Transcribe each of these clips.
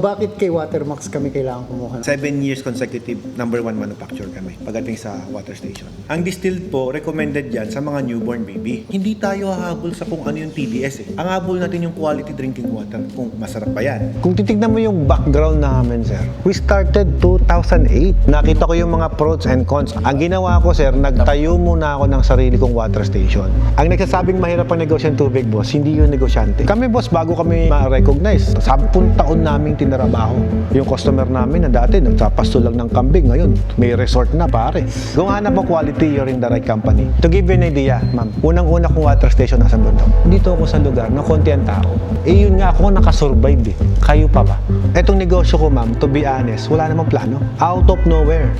Bakit kay Watermax kami kailangan kumuha? 7 years consecutive, number 1 manufacturer kami pagdating sa water station. Ang distilled po, recommended yan sa mga newborn baby. Hindi tayo hahabol sa kung ano yung TDS eh. Ang habol natin yung quality drinking water, kung masarap pa yan. Kung titignan mo yung background namin, sir, we started 2008. Nakita ko yung mga pros and cons. Ang ginawa ko, sir, nagtayo muna ako ng sarili kong water station. Ang nagsasabing mahirap ang negosyo ng tubig, boss, hindi yung negosyante. Kami, boss, bago kami ma-recognize, 10 taon naming tinarabaho. Yung customer namin na dati nagpapasto lang ng kambing, ngayon may resort na, pare. Kung hanap mo quality, you're in the right company. To give you an idea, ma'am, unang-una kong water station nasa bundok. Dito ako sa lugar na konti ang tao. Eh yun nga ako nakasurvive eh. Kayo pa ba? Etong negosyo ko, ma'am, to be honest, wala namang plano. Out of nowhere.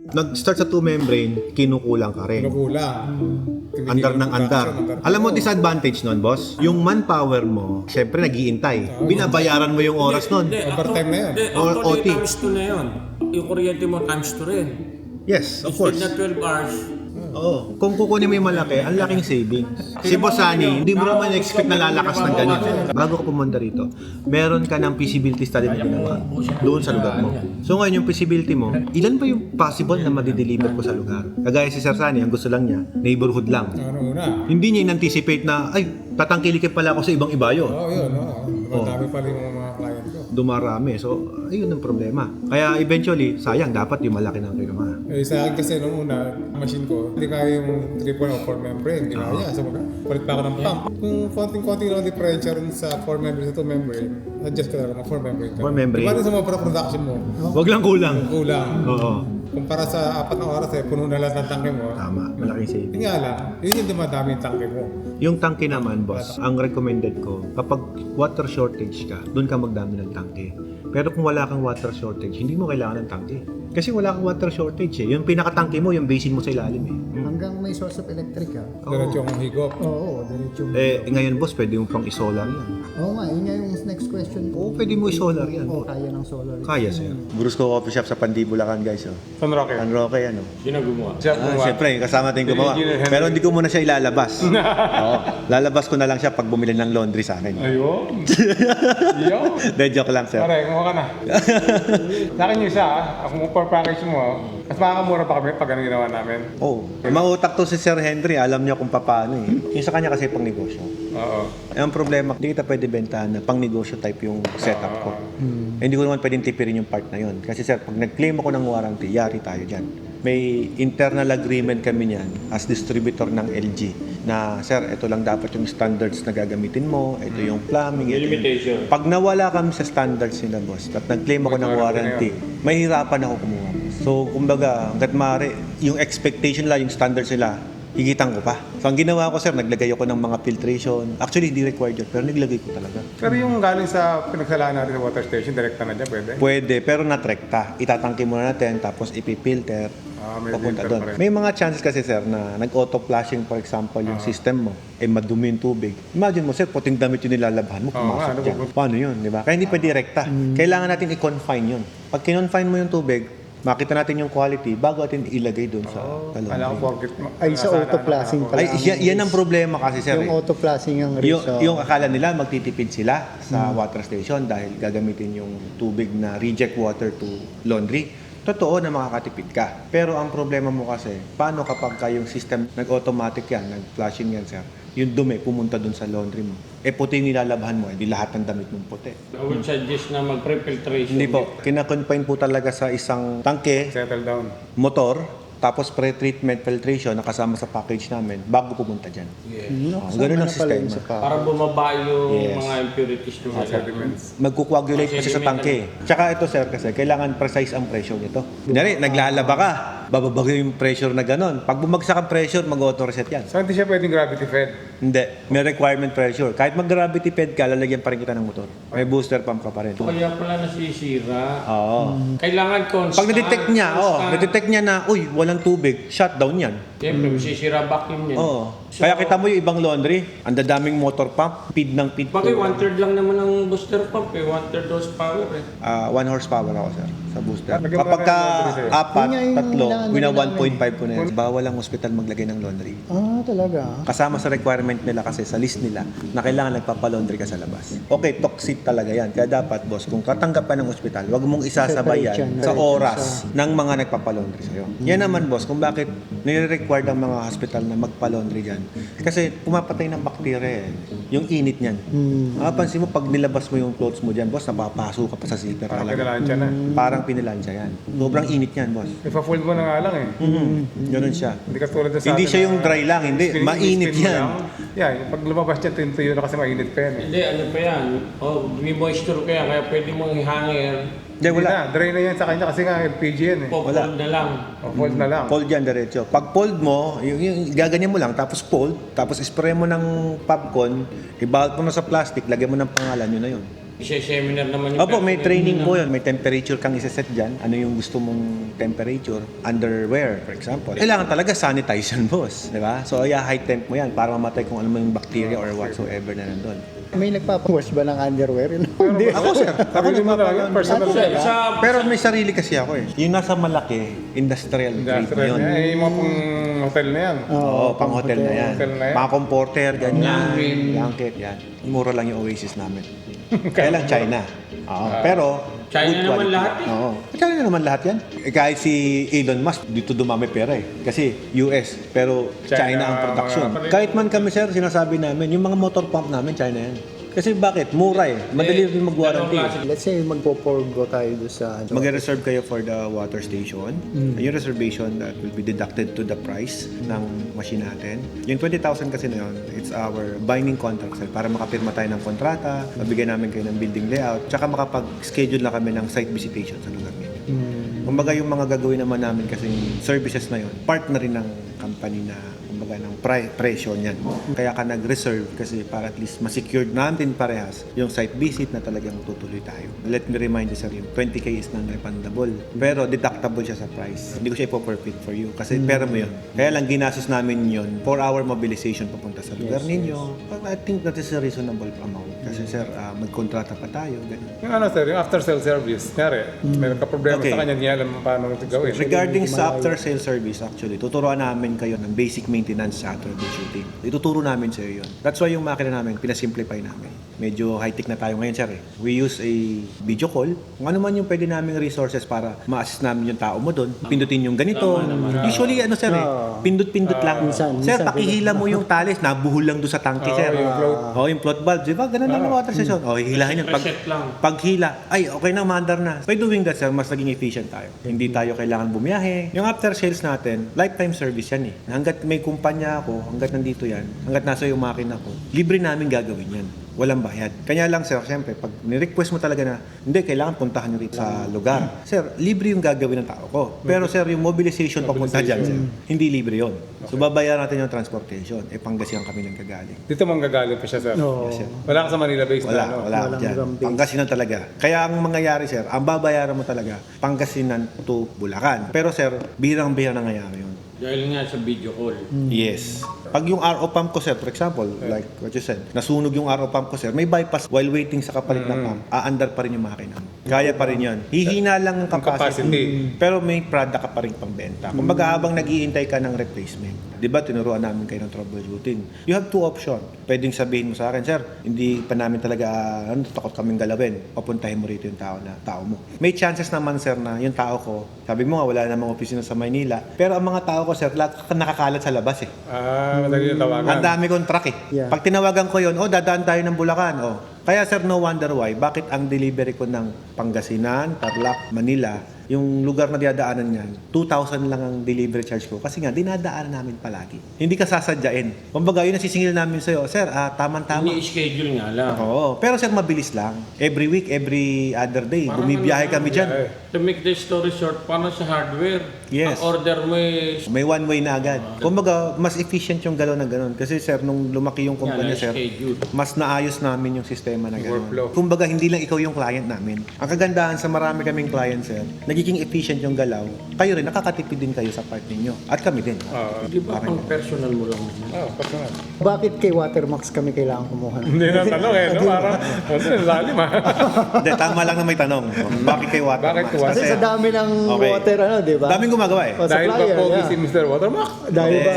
Nag-start sa 2-membrane, kinukulang ka rin. Andar ng andar. Alam mo disadvantage nun, boss? Yung manpower mo, syempre nag-iintay. Binabayaran mo yung oras nun. Overtime na yun. Or OT. Times 2 na yun. Yung kuryente mo times 2 rin. Yes, of course. Instead na 12 hours. Oo. Kung kukunin mo yung malaki, ang laking savings. Si Boss Sunny, hindi mo naman expect na lalakas ng ganyan. Bago ka pumunta rito, meron ka ng feasibility study na ginawa doon sa lugar mo. So ngayon yung feasibility mo, ilan ba yung possible na madideliver ko sa lugar? Kagaya si Sir Sunny, ang gusto lang niya, neighborhood lang. Hindi niya in-anticipate na, ay, tatangkilikin pala ako sa ibang ibayo. Oo, yun. Madami pa rin yung mga client ko. Dumarami. So, ayun ang problema. Kaya eventually, sayang, dapat yung malaki na kinuha. Eh, sa akin kasi nung una, machine ko, hindi kaya yung 3.0 o 4 membrane. Hindi kaya. So, palit pa ako ng pump. Kung konting-konting lang differential rin sa 4 membrane sa 2 membrane, adjust ka lang ng 4 membrane. 4 membrane. Diba sa mga production mo? Wag lang kulang. Kulang. Oo. Kumpara sa 4 na oras, puno na lahat ng tangke mo. Tama. Malaking savings. Yun nga lang, yun yung dumadami yung tangke mo. Yung tangke naman, boss, ang recommended ko, kapag water shortage ka, doon ka magdami ng tangke. Pero kung wala kang water shortage, hindi mo kailangan ng tangke. Kasi wala kang water shortage eh. Yung pinakatangke mo, yung basin mo sa ilalim eh. Hanggang may source of electric ka. Diretso ang higop. Oo, diretso. Ngayon, boss, pwede mo pang isolar yan. Oo nga, yun nga yung next question ko. Oo, pwede mo isolar yan. Oo, kaya ng solar. Kaya, sir. Brusco Coffee Shop sa Pandibulacan, guys. Oh. San Roque. San Roque, ano? Sino gumawa? Siyempre, kasama tayong gumawa. Pero hindi ko muna siya ilalabas. Oo. Lalabas ko na lang siya pag bumili ng laundry sa akin. Ayun. Ayun. De, joke lang, sir. Pare, kumuha ka na. Sa akin yung isa, kung package mo, mas makakamura pa kami pag ano ginawa namin. Oh, mautak to si Sir Henry, alam niya kung paano eh. Yung sa kanya kasi pang negosyo. Oo. Ang problema, hindi kita pwede bentahan na pang negosyo type yung setup ko. Hindi ko naman pwedeng tipirin yung part na yun. Kasi sir, pag nag-claim ako ng warranty, yari tayo dyan. May internal agreement kami niyan as distributor ng LG na sir, ito lang dapat yung standards na gagamitin mo, ito yung plumbing, ito Limitation. Pag nawala kami sa standards nila, boss, at nag-claim ako ng warranty, mahirapan ako kumuha. So, kumbaga, hanggat maaari, yung expectation nila, yung standards nila, higitan ko pa. So, ang ginawa ko, sir, naglagay ako ng mga filtration. Actually, hindi required yun, pero naglagay ko talaga. Pero yung galing sa pinagsalaan natin sa water station, direkta na dyan, pwede? Pwede, pero natrekta. Itatangke muna natin, tapos ipipilter. May Papunta filter doon. pa rin. May mga chances kasi, sir, na nag-auto flushing, for example, yung system mo, madumi yung tubig. Imagine mo, sir, puting damit yung nilalabhan mo, pumasok nga, dyan. Paano yun, di ba? Kaya hindi pa direkta. Kailangan natin i-confine yun. Pag kinonfine mo yung tubig, makita natin yung quality bago natin ilagay doon sa talon. Kala ko forget mo. Ay, sa auto-flushing pala. Ay, yan ang problema kasi, sir. Yung auto-flushing ang result. Yung akala nila magtitipid sila sa water station dahil gagamitin yung tubig na reject water to laundry. Totoo na makakatipid ka. Pero ang problema mo kasi, paano kapag yung system nag-automatic yan, nag-flushing yan, sir, yung dumi pumunta dun sa laundry mo. Puti yung nilalabhan mo, hindi lahat ng damit mong puti. I would suggest na mag-pre-filtration. Hindi po. Kinakonfine po talaga sa isang tangke, Settle down. motor, tapos pre-treatment filtration na kasama sa package namin bago pumunta dyan. Ganun ang sistema. Para bumaba yung Yes. mga impurities ng mga Sediments. Magkukoagulate kasi sa tangke. Tsaka ito, sir, kasi kailangan precise ang pressure nito. Kunyari, naglalaba ka, bababago yung pressure na gano'n. Pag bumagsak ang pressure, mag-auto-reset yan. So, hindi siya pwedeng gravity fed. Hindi. May requirement pressure. Kahit mag-gravity fed ka, lalagyan pa rin kita ng motor. May booster pump ka pa rin. Kaya pala nasisira. Oo. Kailangan constant. Pag na-detect niya, na, uy, walang tubig, shutdown yan. Siyempre, masisira vacuum niyan. Oo. Kaya kita mo yung ibang laundry, ang dadaming motor pump, feed ng feed. Bakit 1/3 lang naman ang booster pump eh, 1/3 horsepower eh. 1 horsepower ako, sir, sa booster. Lagyan mo Kapag na ka ng laundry, sir. apat, Yun nga yung tatlo, inaano wina namin. 1.5 po na yan. Bawal ang hospital maglagay ng laundry. Ah, talaga. Kasama sa requirement nila kasi sa list nila na kailangan nagpapalaundry ka sa labas. Okay, toxic talaga yan. Kaya dapat, boss, kung tatanggap ka ng ospital, wag mong isasabay yan Separate yan. sa oras ng mga nagpapalaundry sa'yo. Yan naman, boss, kung bakit nire-require ng mga hospital na magpalaundry dyan. Kasi pumapatay ng bakterya eh. Yung init niyan. Mapapansin mo, pag nilabas mo yung clothes mo dyan, boss, napapaso ka pa sa zipper Parang talaga. pinalansya na. Parang pinilansya yan. Sobrang init yan, boss. Ipa-fold mo na nga lang eh. Ganun siya. Hindi ka tulad sa Hindi atin siya na yung dry lang, hindi. spin- Mainit spin mo yan. lang. Yeah, pag lumabas yan, tuyo na kasi mainit pa yan eh. Hindi, ano pa yan? May moisture kaya pwede mong i-hanger. Hindi, Hindi wala. na, dry na yan sa kanya kasi nga LPG yan eh. Fold na lang. Fold na lang. Fold yan diretso. Pag fold mo, yung gaganyan mo lang, tapos fold, tapos spray mo ng popcorn, ibalot mo na sa plastic, lagyan mo ng pangalan, yun na yun. Isa-seminar naman yung Opo, may personnel training na- po yun. May temperature kang isaset dyan. Ano yung gusto mong temperature? Underwear, for example. Kailangan talaga sanitize yan, boss. Di ba? So, high temp mo yan para mamatay kung ano mo yung bacteria or whatsoever na nandun. May nagpapawash ba ng underwear? Hindi. Ako, sir. Ako Sarili mo na lang, personal Sa, na. sa, Pero may sarili kasi ako eh. Yung nasa malaki, industrial grade na Industrial yun. na yan. Yung mga pang hotel na yan. Oo, pang hotel na yan. Hotel na yan. Mga comforter, ganyan. Blanket. Blanket, yan. Mura lang yung Oasis namin. Kaya lang China. Oo. Pero, China good naman quality. lahat eh. Oo. China naman lahat yan. Kahit si Elon Musk, dito dumami pera eh. Kasi US, pero China, China ang production. mga- Kahit man kami, sir, sinasabi namin, yung mga motor pump namin, China yan. Kasi bakit? Mura eh. Madali rin mag-warranty. dalawang klase. Let's say magpo-forgo tayo doon sa Mag-reserve kayo for the water station. Yung reservation that will be deducted to the price ng machine natin. Yung 20,000 kasi na yun, it's our binding contract sir, para makapirma tayo ng kontrata, mabigyan namin kayo ng building layout, tsaka makapag-schedule na kami ng site visitation sa lugar ninyo. Kumbaga yung mga gagawin naman namin kasing services na yun, part na rin ng company na kumbaga ng presyo niyan. Kaya ka nag-reserve kasi para at least ma-secured natin parehas yung site visit na talagang tutuloy tayo. Let me remind you sir, yung 20K is non-refundable. Pero deductible siya sa price. Hindi ko siya ipo-forfeit for you kasi pera mo yun. Kaya lang ginastos namin yun for our mobilization papunta sa lugar ninyo. I think that is a reasonable amount. Kasi sir, magkontrata pa tayo. Ganun. Yung ano sir, yung after sale service. Kaya meron ka problema Okay. sa kanya, hindi alam paano ito gawin. Regarding sa after-sale service, actually, tuturuan namin kayo ng basic maintenance sa troubleshooting. Ituturo namin sa iyo yun. That's why yung makina namin, pinasimplify namin. Medyo high-tech na tayo ngayon, sir. We use a video call. Kung ano man yung pwede naming resources para ma-assist namin yung tao mo doon. Pindutin yung ganito. Usually, ano sir pindut-pindut lang. minsan Sir, pakihila mo yung talis, nabuhol lang doon sa tangke, sir. yung float. Yung float valve, di ba? Ganun lang yung water station. Hilahin yun. Reset lang. Paghila, ay okay na, mandar na. By doing that, sir, mas naging efficient tayo. Hindi tayo kailangan bumiyahe. Yung after sales natin, lifetime service yan eh. Hanggat may kumpanya ako, hanggat nandito yan, hanggat nasa yung makina ko, libre namin gagawin yan. Walang bayad. Kanya lang, sir, siyempre, pag ni-request mo talaga na, hindi, kailangan puntahan nyo rito sa lugar. Sir, libre yung gagawin ng tao ko. Pero, sir, yung mobilization papunta dyan, sir, hindi libre yon. So, babayaran natin yung transportation. Pangasinan kami ng gagaling. Dito manggagaling pa siya sir. No. Yes, sir. Wala ka sa Manila based Wala, na ano. wala Walang dyan. Rambis. Pangasinan talaga. Kaya ang mangyayari, sir, ang babayaran mo talaga, Pangasinan to Bulacan. Pero, sir, birang-birang nangyayari yun. Dahil nga sa video call. Yes. Pag yung RO pump ko, sir, for example, like what you said, nasunog yung RO pump ko, sir, may bypass while waiting sa kapalit na pump, aandar pa rin yung makina. Kaya pa rin yan. Hihina lang ang capacity. Pero may product ka pa rin pang benta. Kumbaga, habang nag-iintay ka ng replacement, di ba, tinuruan namin kayo ng troubleshooting. You have two options. Pwedeng sabihin mo sa akin, sir, hindi pa namin talaga, takot kaming galawin. Papuntahin mo rito yung tao mo. May chances naman, sir, na yung tao ko, sabi mo nga, wala namang opisina sa Maynila. Pero ang mga tao ko, sir, lahat nakakalat sa labas eh. Madali na tawagan. Ang dami kong truck eh. Yeah. Pag tinawagan ko yun, dadaan tayo ng Bulacan. Kaya sir, no wonder why, bakit ang delivery ko ng Pangasinan, Tarlac, Manila, yung lugar na dinadaanan niyan, 2,000 lang ang delivery charge ko. Kasi nga, dinadaanan namin palagi. Hindi ka sasadyain. Kumbaga, yun nasisingil namin sa'yo, sir, tama-tama. Ini-schedule nga lang. Oo. Pero sir, mabilis lang. Every week, every other day, bumibiyahe kami dyan. To make the story short, paano sa hardware? Yes. Ang order mo is May one way na agad. Kumbaga, mas efficient yung gano'n na gano'n. Kasi sir, nung lumaki yung kumpanya, sir, schedule. mas naayos namin yung sistema na gano'n. Workflow. Kumbaga, hindi lang ikaw yung client namin. Ang kagandahan sa marami kaming client, sir, nagiging efficient yung galaw, kayo rin, nakakatipid din kayo sa part ninyo. At kami din. Di ba pang personal mo lang naman? Personal. Bakit kay Watermax kami kailangan kumuha? Hindi na tanong no? Parang, lalim Hindi, tama lang na may tanong. Bakit kay Watermax? Bakit kay Kasi sa dami ng Okay. water, di ba? Daming gumagawa eh. Dahil ba Supplier, pogi yeah. si Mr. Watermark? Dahil ba?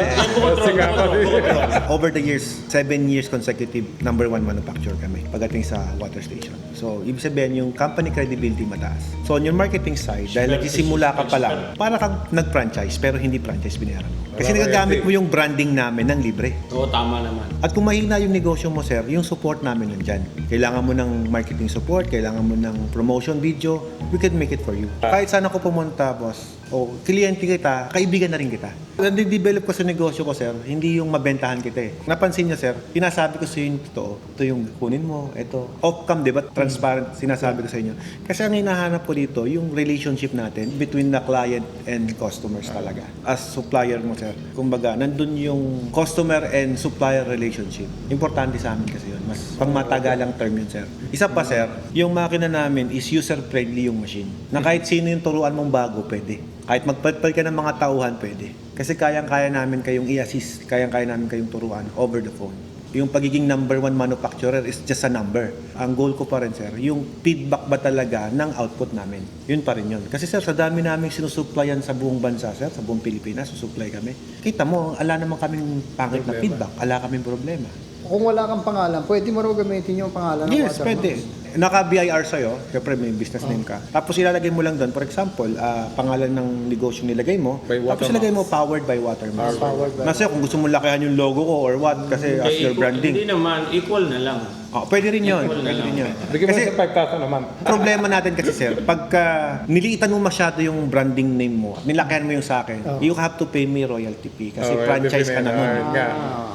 Over the years, 7 years consecutive, number 1 manufacturer kami pagdating sa water station. So, ibig sabihin yung company credibility mataas. So, on your marketing side, dahil nagsisimula ka pa lang, para kang nag-franchise, pero hindi franchise binayaran mo. Kasi nagagamit mo yung branding namin ng libre. Oo, tama naman. At kung mahina yung negosyo mo, sir, yung support namin nandyan. Kailangan mo ng marketing support, kailangan mo ng promotion video, we can make it for you. Kahit saan ako pumunta, boss, o kliyente kita, kaibigan na rin kita. Nade-develop ko sa negosyo ko, sir, hindi yung mabentahan kita eh. Napansin niyo, sir, pinasabi ko sa inyo yung totoo. Ito yung kunin mo, ito. Off-cam, di ba? Transparent, sinasabi ko sa inyo. Kasi ang hinahanap ko dito, yung relationship natin between the client and customers talaga. As supplier mo, sir, kumbaga, nandun yung customer and supplier relationship. Importante sa amin kasi yun. Mas pangmatagalang term yun, sir. Isa pa, sir, yung makina namin is user-friendly yung machine. Na kahit sino yung turuan mong bago, pwede. Kahit magpalpal ka ng mga tauhan, pwede. Kasi kayang-kaya namin kayong i-assist, kayang-kaya namin kayong turuan over the phone. Yung pagiging number 1 manufacturer is just a number. Ang goal ko pa rin, sir, yung feedback ba talaga ng output namin. Yun pa rin yun. Kasi, sir, sa dami namin sinusuplayan sa buong bansa, sir, sa buong Pilipinas, susupply kami. Kita mo, ala naman kaming pangit na feedback. Ala kaming problema. Kung wala kang pangalan, pwede mo raw gamitin yung pangalan ng Yes, Watermax. pwede. Naka-BIR sa'yo, syempre may business name ka. Tapos ilalagay mo lang doon, for example, pangalan ng negosyo nilagay mo. By Tapos Watermax. ilagay mo powered by Watermax. Powered by- Nasa kung gusto mo lakihan yung logo ko or what, kasi as your branding. Hindi naman, equal na lang. Oh, pwede rin yun. Equal na Pwede lang. rin yun. Bigyan mo Kasi sa 5,000 naman. problema natin kasi, sir, pagka niliitan mo masyado yung branding name mo, nilakihan mo yung sa akin, you have to pay me royalty fee kasi franchise ka na nun.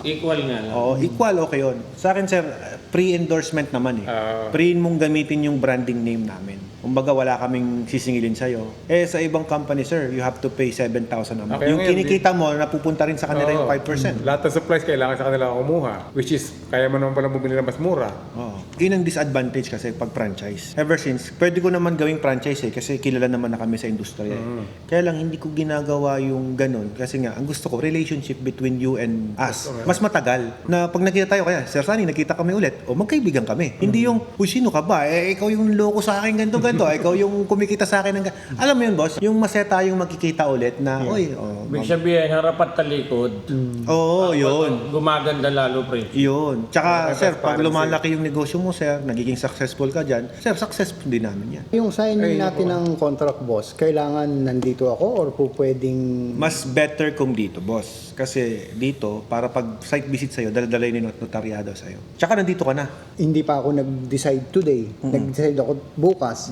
Equal nga lang. Oo, equal, okay yun. Sa akin, sir, pre-endorsement naman eh. Pre mong gamitin yung branding name namin. Kumbaga, wala kaming sisingilin sa'yo. Eh, sa ibang company, sir, you have to pay 7,000 a month. Okay, Yung ngayon, kinikita mo, napupunta rin sa kanila yung 5%. Lahat ng supplies kailangan sa kanila kumuha. Which is, kaya mo naman pala bumili na mas mura. Oo. Yun ang disadvantage kasi pag franchise. Ever since, pwede ko naman gawing franchise eh kasi kilala naman na kami sa industriya. Kaya lang, hindi ko ginagawa yung ganun. Kasi nga, ang gusto ko, relationship between you and us. Mas matagal. Na pag nakita tayo, kaya, Sir Sunny, nakita kami ulit, o magkaibigan kami. Hindi yung, uy, sino ka ba? Eh, ikaw yung loko sa akin, ganito. Ikaw yung kumikita sa akin ng alam mo yun, boss? Yung masaya tayong magkikita ulit na, oy, Ibig sabihin, harap at talikod. oo, yun. Gumaganda lalo, pre. Yun. Tsaka, sir, pag lumalaki yung negosyo mo, sir, nagiging successful ka dyan, sir, successful din namin yan. Yung signing natin ng contract, boss, kailangan nandito ako or po pwedeng... Mas better kung dito, boss. Kasi dito, para pag site visit sa'yo, daladalay ni notaryado sa'yo. Tsaka nandito ka na. Hindi pa ako nag-decide today. Nag-decide ako bukas.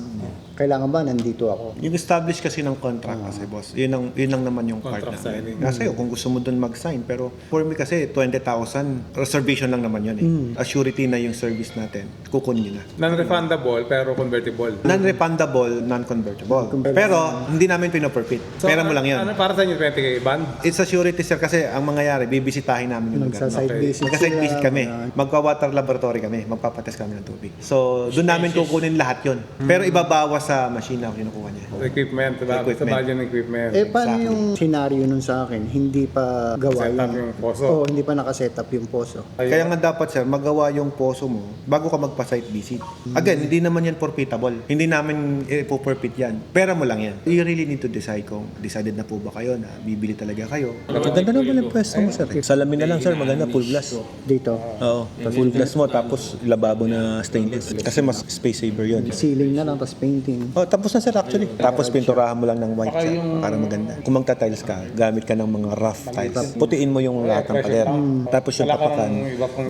Kailangan ba nandito ako? Yung establish kasi ng contract kasi, boss, yun lang naman yung part Contract namin. Nasa iyo, kung gusto mo dun mag-sign. Pero for me kasi, 20,000, reservation lang naman yun eh. Assurity na yung service natin. Kukunin nyo na. Non-refundable pero convertible. Non-refundable, non-convertible. Pero, hindi namin pinoperfit. Pera mo lang yun. Ano para sa inyo, 20K band? It's a surety, sir, kasi ang mangyayari, bibisitahin namin yung lugar. Magsa-site visit Magka-site sila, visit kami. mga- Magpa-water laboratory kami. Magpapatest kami ng tubig. So, doon namin kukunin lahat yun. Pero ibabawas sa machine na kinukuha niya. Equipment, diba? Sa Equipment. value ng equipment. Eh, paano yung scenario nun sa akin? Hindi pa gawa Set up yung poso. Oo, hindi pa nakaset up yung poso. Kaya nga dapat, sir, magawa yung poso mo bago ka magpa-site visit. Again, hindi naman yan profitable. Hindi namin ipo-profit yan. Pera mo lang yan. You really need to decide kung decided na po ba kayo na bibili talaga kayo. Maganda naman ang pwesto mo, sir. Salamin na lang, sir. Maganda, full glass. Dito. Oo, full glass mo, tapos lababo na stainless. Kasi mas space saver yun. Ceiling na lang, tapos painting. Oh, tapos na, sir, actually. Tapos pinturahan mo lang ng white, sir, para maganda. Kung magta-tiles ka, gamit ka ng mga rough tiles. Putiin mo yung lahat ng pader. Tapos yung tapakan,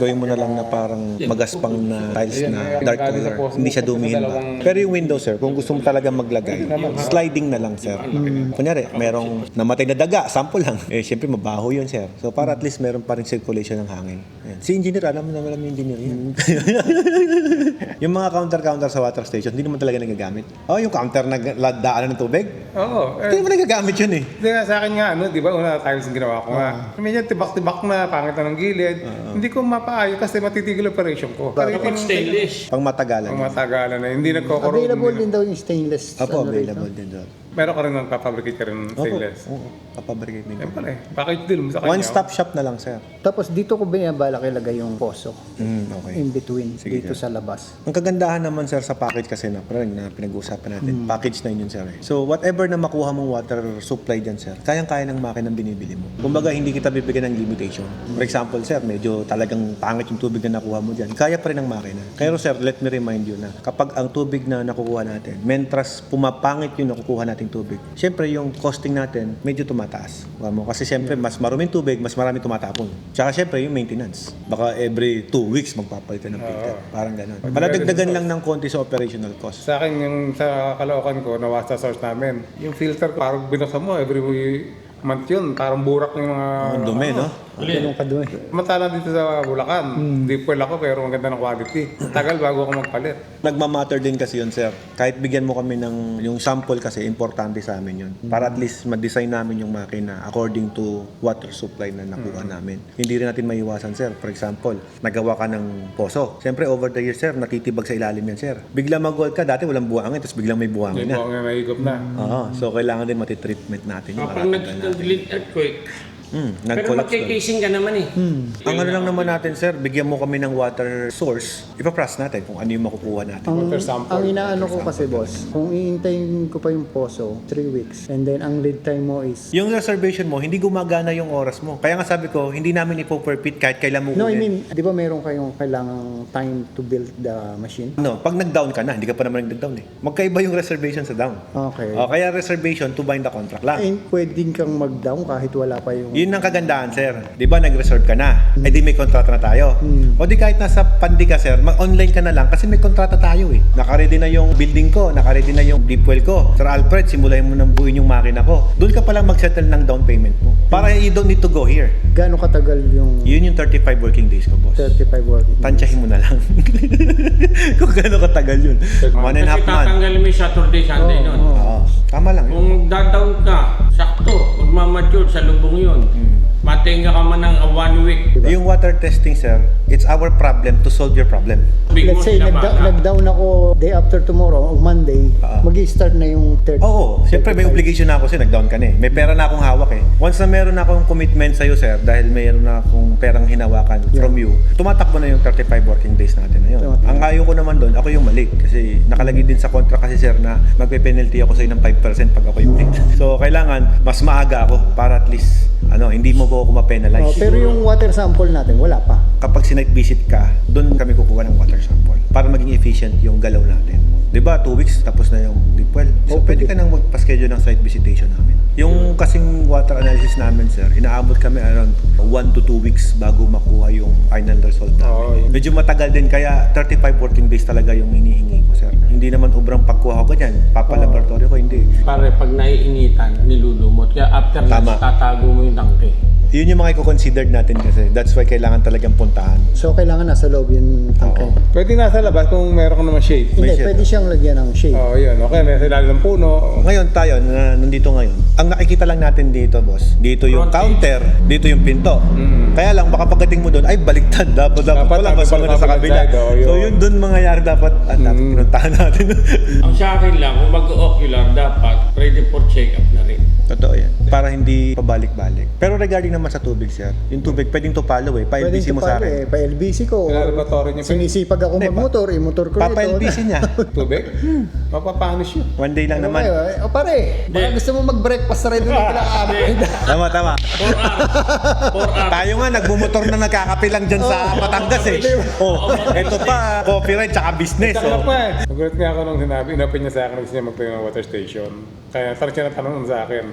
gawin mo na lang na parang magaspang na tiles na dark color. Hindi siya dumihin ba. Pero yung window, sir, kung gusto mo talaga maglagay, sliding na lang, sir. Kunyari, merong namatay na daga, sample lang. Eh, syempre, mabaho yun, sir. So, para at least meron pa rin circulation ng hangin. Ayan. Si engineer, alam mo yung engineer yan. Yung mga counter-counter sa water station, hindi naman talaga nagagamit. Oh, yung counter na daanan ng tubig, Oo. hindi naman nagagamit yun eh. Hindi nga sa akin nga, di ba, una tiles yung ginawa ko nga. Medyo tibak-tibak na, pangit na ng gilid. Hindi ko mapaayos kasi matitigil operation ko. Dapat stainless. Pang matagalan. Ang matagalan na, hindi nagkakaroon. Available din daw yung stainless. Opo, ano rito. available din doon. Meron ka rin ng papabricate ka rin ng stainless. Oo, kapabricate din. Siyempre, package deal mo sa kanya. One-stop shop na lang, sir. Tapos dito ko binabalak ilagay yung poso Okay. in between Sige, dito sir. sa labas. Ang kagandahan naman, sir, sa package kasi na pinag-uusapan natin, package na yun, sir. So, whatever na makuha mong water supply dyan, sir, kayang-kaya ng makinang binibili mo. Kumbaga, hindi kita bibigyan ng limitation. For example, sir, medyo talagang pangit yung tubig na nakuha mo dyan. Kaya pa rin ng makina. Pero, sir, let me remind you na kapag ang tubig na nakukuha natin, mentras pumapangit yung nakukuha nating tubig, syempre, yung costing natin, medyo tumataas. Kasi syempre, mas maruming tubig, mas marami tumatapon. Tsaka syempre, yung maintenance. Baka every 2 weeks magpapalitan ng filter. Parang gano'n. Paladagdagan lang ng konti sa operational cost. Sa akin, yung sa Caloocan ko, nawa sa source namin, yung filter ko, parang binuksan mo every month yun, parang burak ng mga... Ang dumi, no? Ganun kadumi. Mantala dito sa Bulacan, di fuel ako pero ang ganda ng quality. Tagal bago ako magpalit. Nagmamatter din kasi yun, sir. Kahit bigyan mo kami ng yung sample kasi, importante sa amin yun. Para at least ma-design namin yung makina according to water supply na nakuha namin. Hindi rin natin maiwasan, sir. For example, nagawa ka ng poso. Siyempre, over the years, sir, natitibag sa ilalim yan, sir. Bigla mag-gold ka, dati walang buhangin, tapos biglang may buhangin Hindi na. po ako nahigop na. Oo. So, kailangan din matitreatment natin yung Kapag kalatagan natin. nag-delete earthquake. Pero Nag-collapse doon. magkikasing ka naman eh. Ang ano lang naman natin, sir, bigyan mo kami ng water source, ipapras natin kung ano yung makukuha natin. Water sample. Ang inaano ko kasi, boss, kung iintayin ko pa yung poso, 3 weeks. And then, ang lead time mo is... Yung reservation mo, hindi gumagana yung oras mo. Kaya nga sabi ko, hindi namin ipo-perfit kahit kailan mo No, I kunin. mean, di ba meron kayong kailangang time to build the machine? No, pag nag-down ka na, hindi ka pa naman nag-down eh. Magkaiba yung reservation sa down. Okay. O, kaya reservation to bind the contract lang. And pwedeng kang mag-down kahit wala pa yung... Yun ang kagandahan, sir. Di ba, nag-reserve ka na? Eh di may kontrata na tayo. O di kahit nasa pandi ka, sir, mag-online ka na lang kasi may kontrata tayo eh. Nakaready na yung building ko, nakaready na yung deep well ko. Sir Alfred, simulahin mo nang buuin yung makina ko. Doon ka palang mag-settle ng down payment mo. Para you don't need to go here. Gaano katagal yung Yun yung 35 working days ko, boss. 35 working? Tansyahin mo na lang. Kung gano'n katagal yun. 1.5 Kasi month. tatanggalin mo yung Saturday, Sunday nun. Oo. Tama lang yun. Kung dadown ka, sakto, magmamature sa lubong yun. Matinga ka man ng 1 week. Yung water testing, sir, it's our problem to solve your problem. Big mo Let's say, sila baka. nag-down ako day after tomorrow, o Monday, mag-i-start na yung 30. Oo, siyempre may obligation na ako kasi nag-down ka na eh. May pera na akong hawak eh. Once na meron na akong commitment sa'yo, sir, dahil meron na akong perang hinawakan from you, tumatakbo na yung 35 working days natin na yun. Ang ayaw ko naman doon, ako yung mali. Kasi nakalagay din sa contract kasi, sir, na magpe-penalty ako sa'yo ng 5% pag ako yung late. So, kailangan mas maaga ako para at least, hindi mo po ako ma-penalize. Pero yung water sample natin, wala pa. Kapag sinite visit ka, doon kami kukuha ng water sample para maging efficient yung galaw natin. 'Di ba? 2 weeks tapos na yung deep well. So pwede ka nang magpa-schedule ng site visitation namin. Yung kasing water analysis namin, sir, inaabot kami around 1 to 2 weeks bago makuha yung final result namin. Medyo matagal din kaya 35 working days talaga yung hinihingi ko, sir. Hindi naman ubrang pagkuha ko diyan. Papa-laboratory ko hindi. Pare, pag naiinitan, nilulumot. Kaya after Tama. lunch, tatago mo yung tangke. Yun yung mga i-considered natin kasi. That's why kailangan talagang puntahan. So, kailangan nasa loob yung tangke. Pwede nasa labas kung meron ka naman shade. Hindi, May shade. pwede siyang lagyan ng shade. Oo, yun. Okay, may ilalim ng puno. Ngayon tayo, na nandito ngayon, ang nakikita lang natin dito, boss, dito yung counter, dito yung pinto. Kaya lang, baka pagdating mo doon, ay baliktad. Dapat pala, mas maganda sa kabila. So yun doon mangyayari dapat, dapat pinuntahan natin. Ang sa akin lang, kung mag-ocular, dapat ready for check-up na rin. Totoo yan. Para hindi pabalik-balik. Pero regarding naman sa tubig, sir, yung tubig pwedeng to follow eh. Pwede Pa-LBC mo sa akin. Pa-LBC ko. Laboratory niya. Sinisipag ako mag-motor, motor ko Papa-LBC niya. Tubig? Mapapanish yun. One day lang naman. O pare, baka gusto mo mag-breakfast rin doon kailangan. Tama, tama. 4 hours. Tayo nga, nagbumotor na nagkakape lang dyan sa Batangas eh. Oh, eto pa, copyright tsaka business. Tsaka Oh. pa eh. Nagulat nga ako nung sinabi, inapin niya sa akin na gusto niya magtayo ng water station. Kaya parang siya natanong sa akin.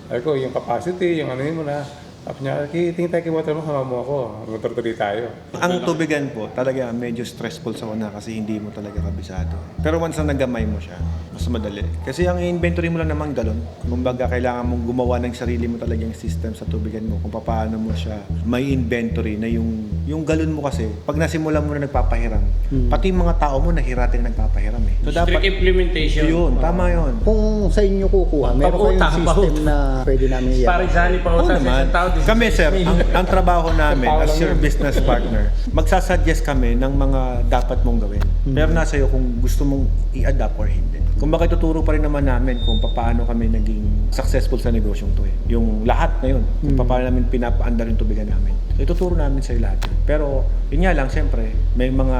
Sabi ko, yung capacity, yung ano yun mo na. Sabi niya, tingin tayo kay water mo, sama mo ako. Motor tuloy tayo. Ang tubigan po, talaga medyo stressful sa una kasi hindi mo talaga kabisado. Pero once na nagamay mo siya, mas madali. Kasi ang inventory mo lang naman galon. Kumbaga, kailangan mong gumawa ng sarili mo talagang system sa tubigan mo kung paano mo siya may inventory na yung Yung galon mo kasi, pag nasimulan mo na nagpapahiram, pati yung mga tao mo nahirating nagpapahiram eh. So Strict implementation. yun, tama yun. Kung sa inyo kukuha, meron kayong Pag-utang, system pag-utang. na pwede namin iyan. Parang sali pa Oo utang sa naman. isang tao. Kami sir, ang trabaho namin as your business partner, magsasuggest kami ng mga dapat mong gawin. Pero nasa iyo kung gusto mong i-adapt or hindi. Kung baka tuturo pa rin naman namin kung paano kami naging successful sa negosyong to eh. Yung lahat na yun, kung paano namin pinapaandar yung tubigan namin. So ituturo namin sa lahat yun. Pero yun nga lang, siyempre, may mga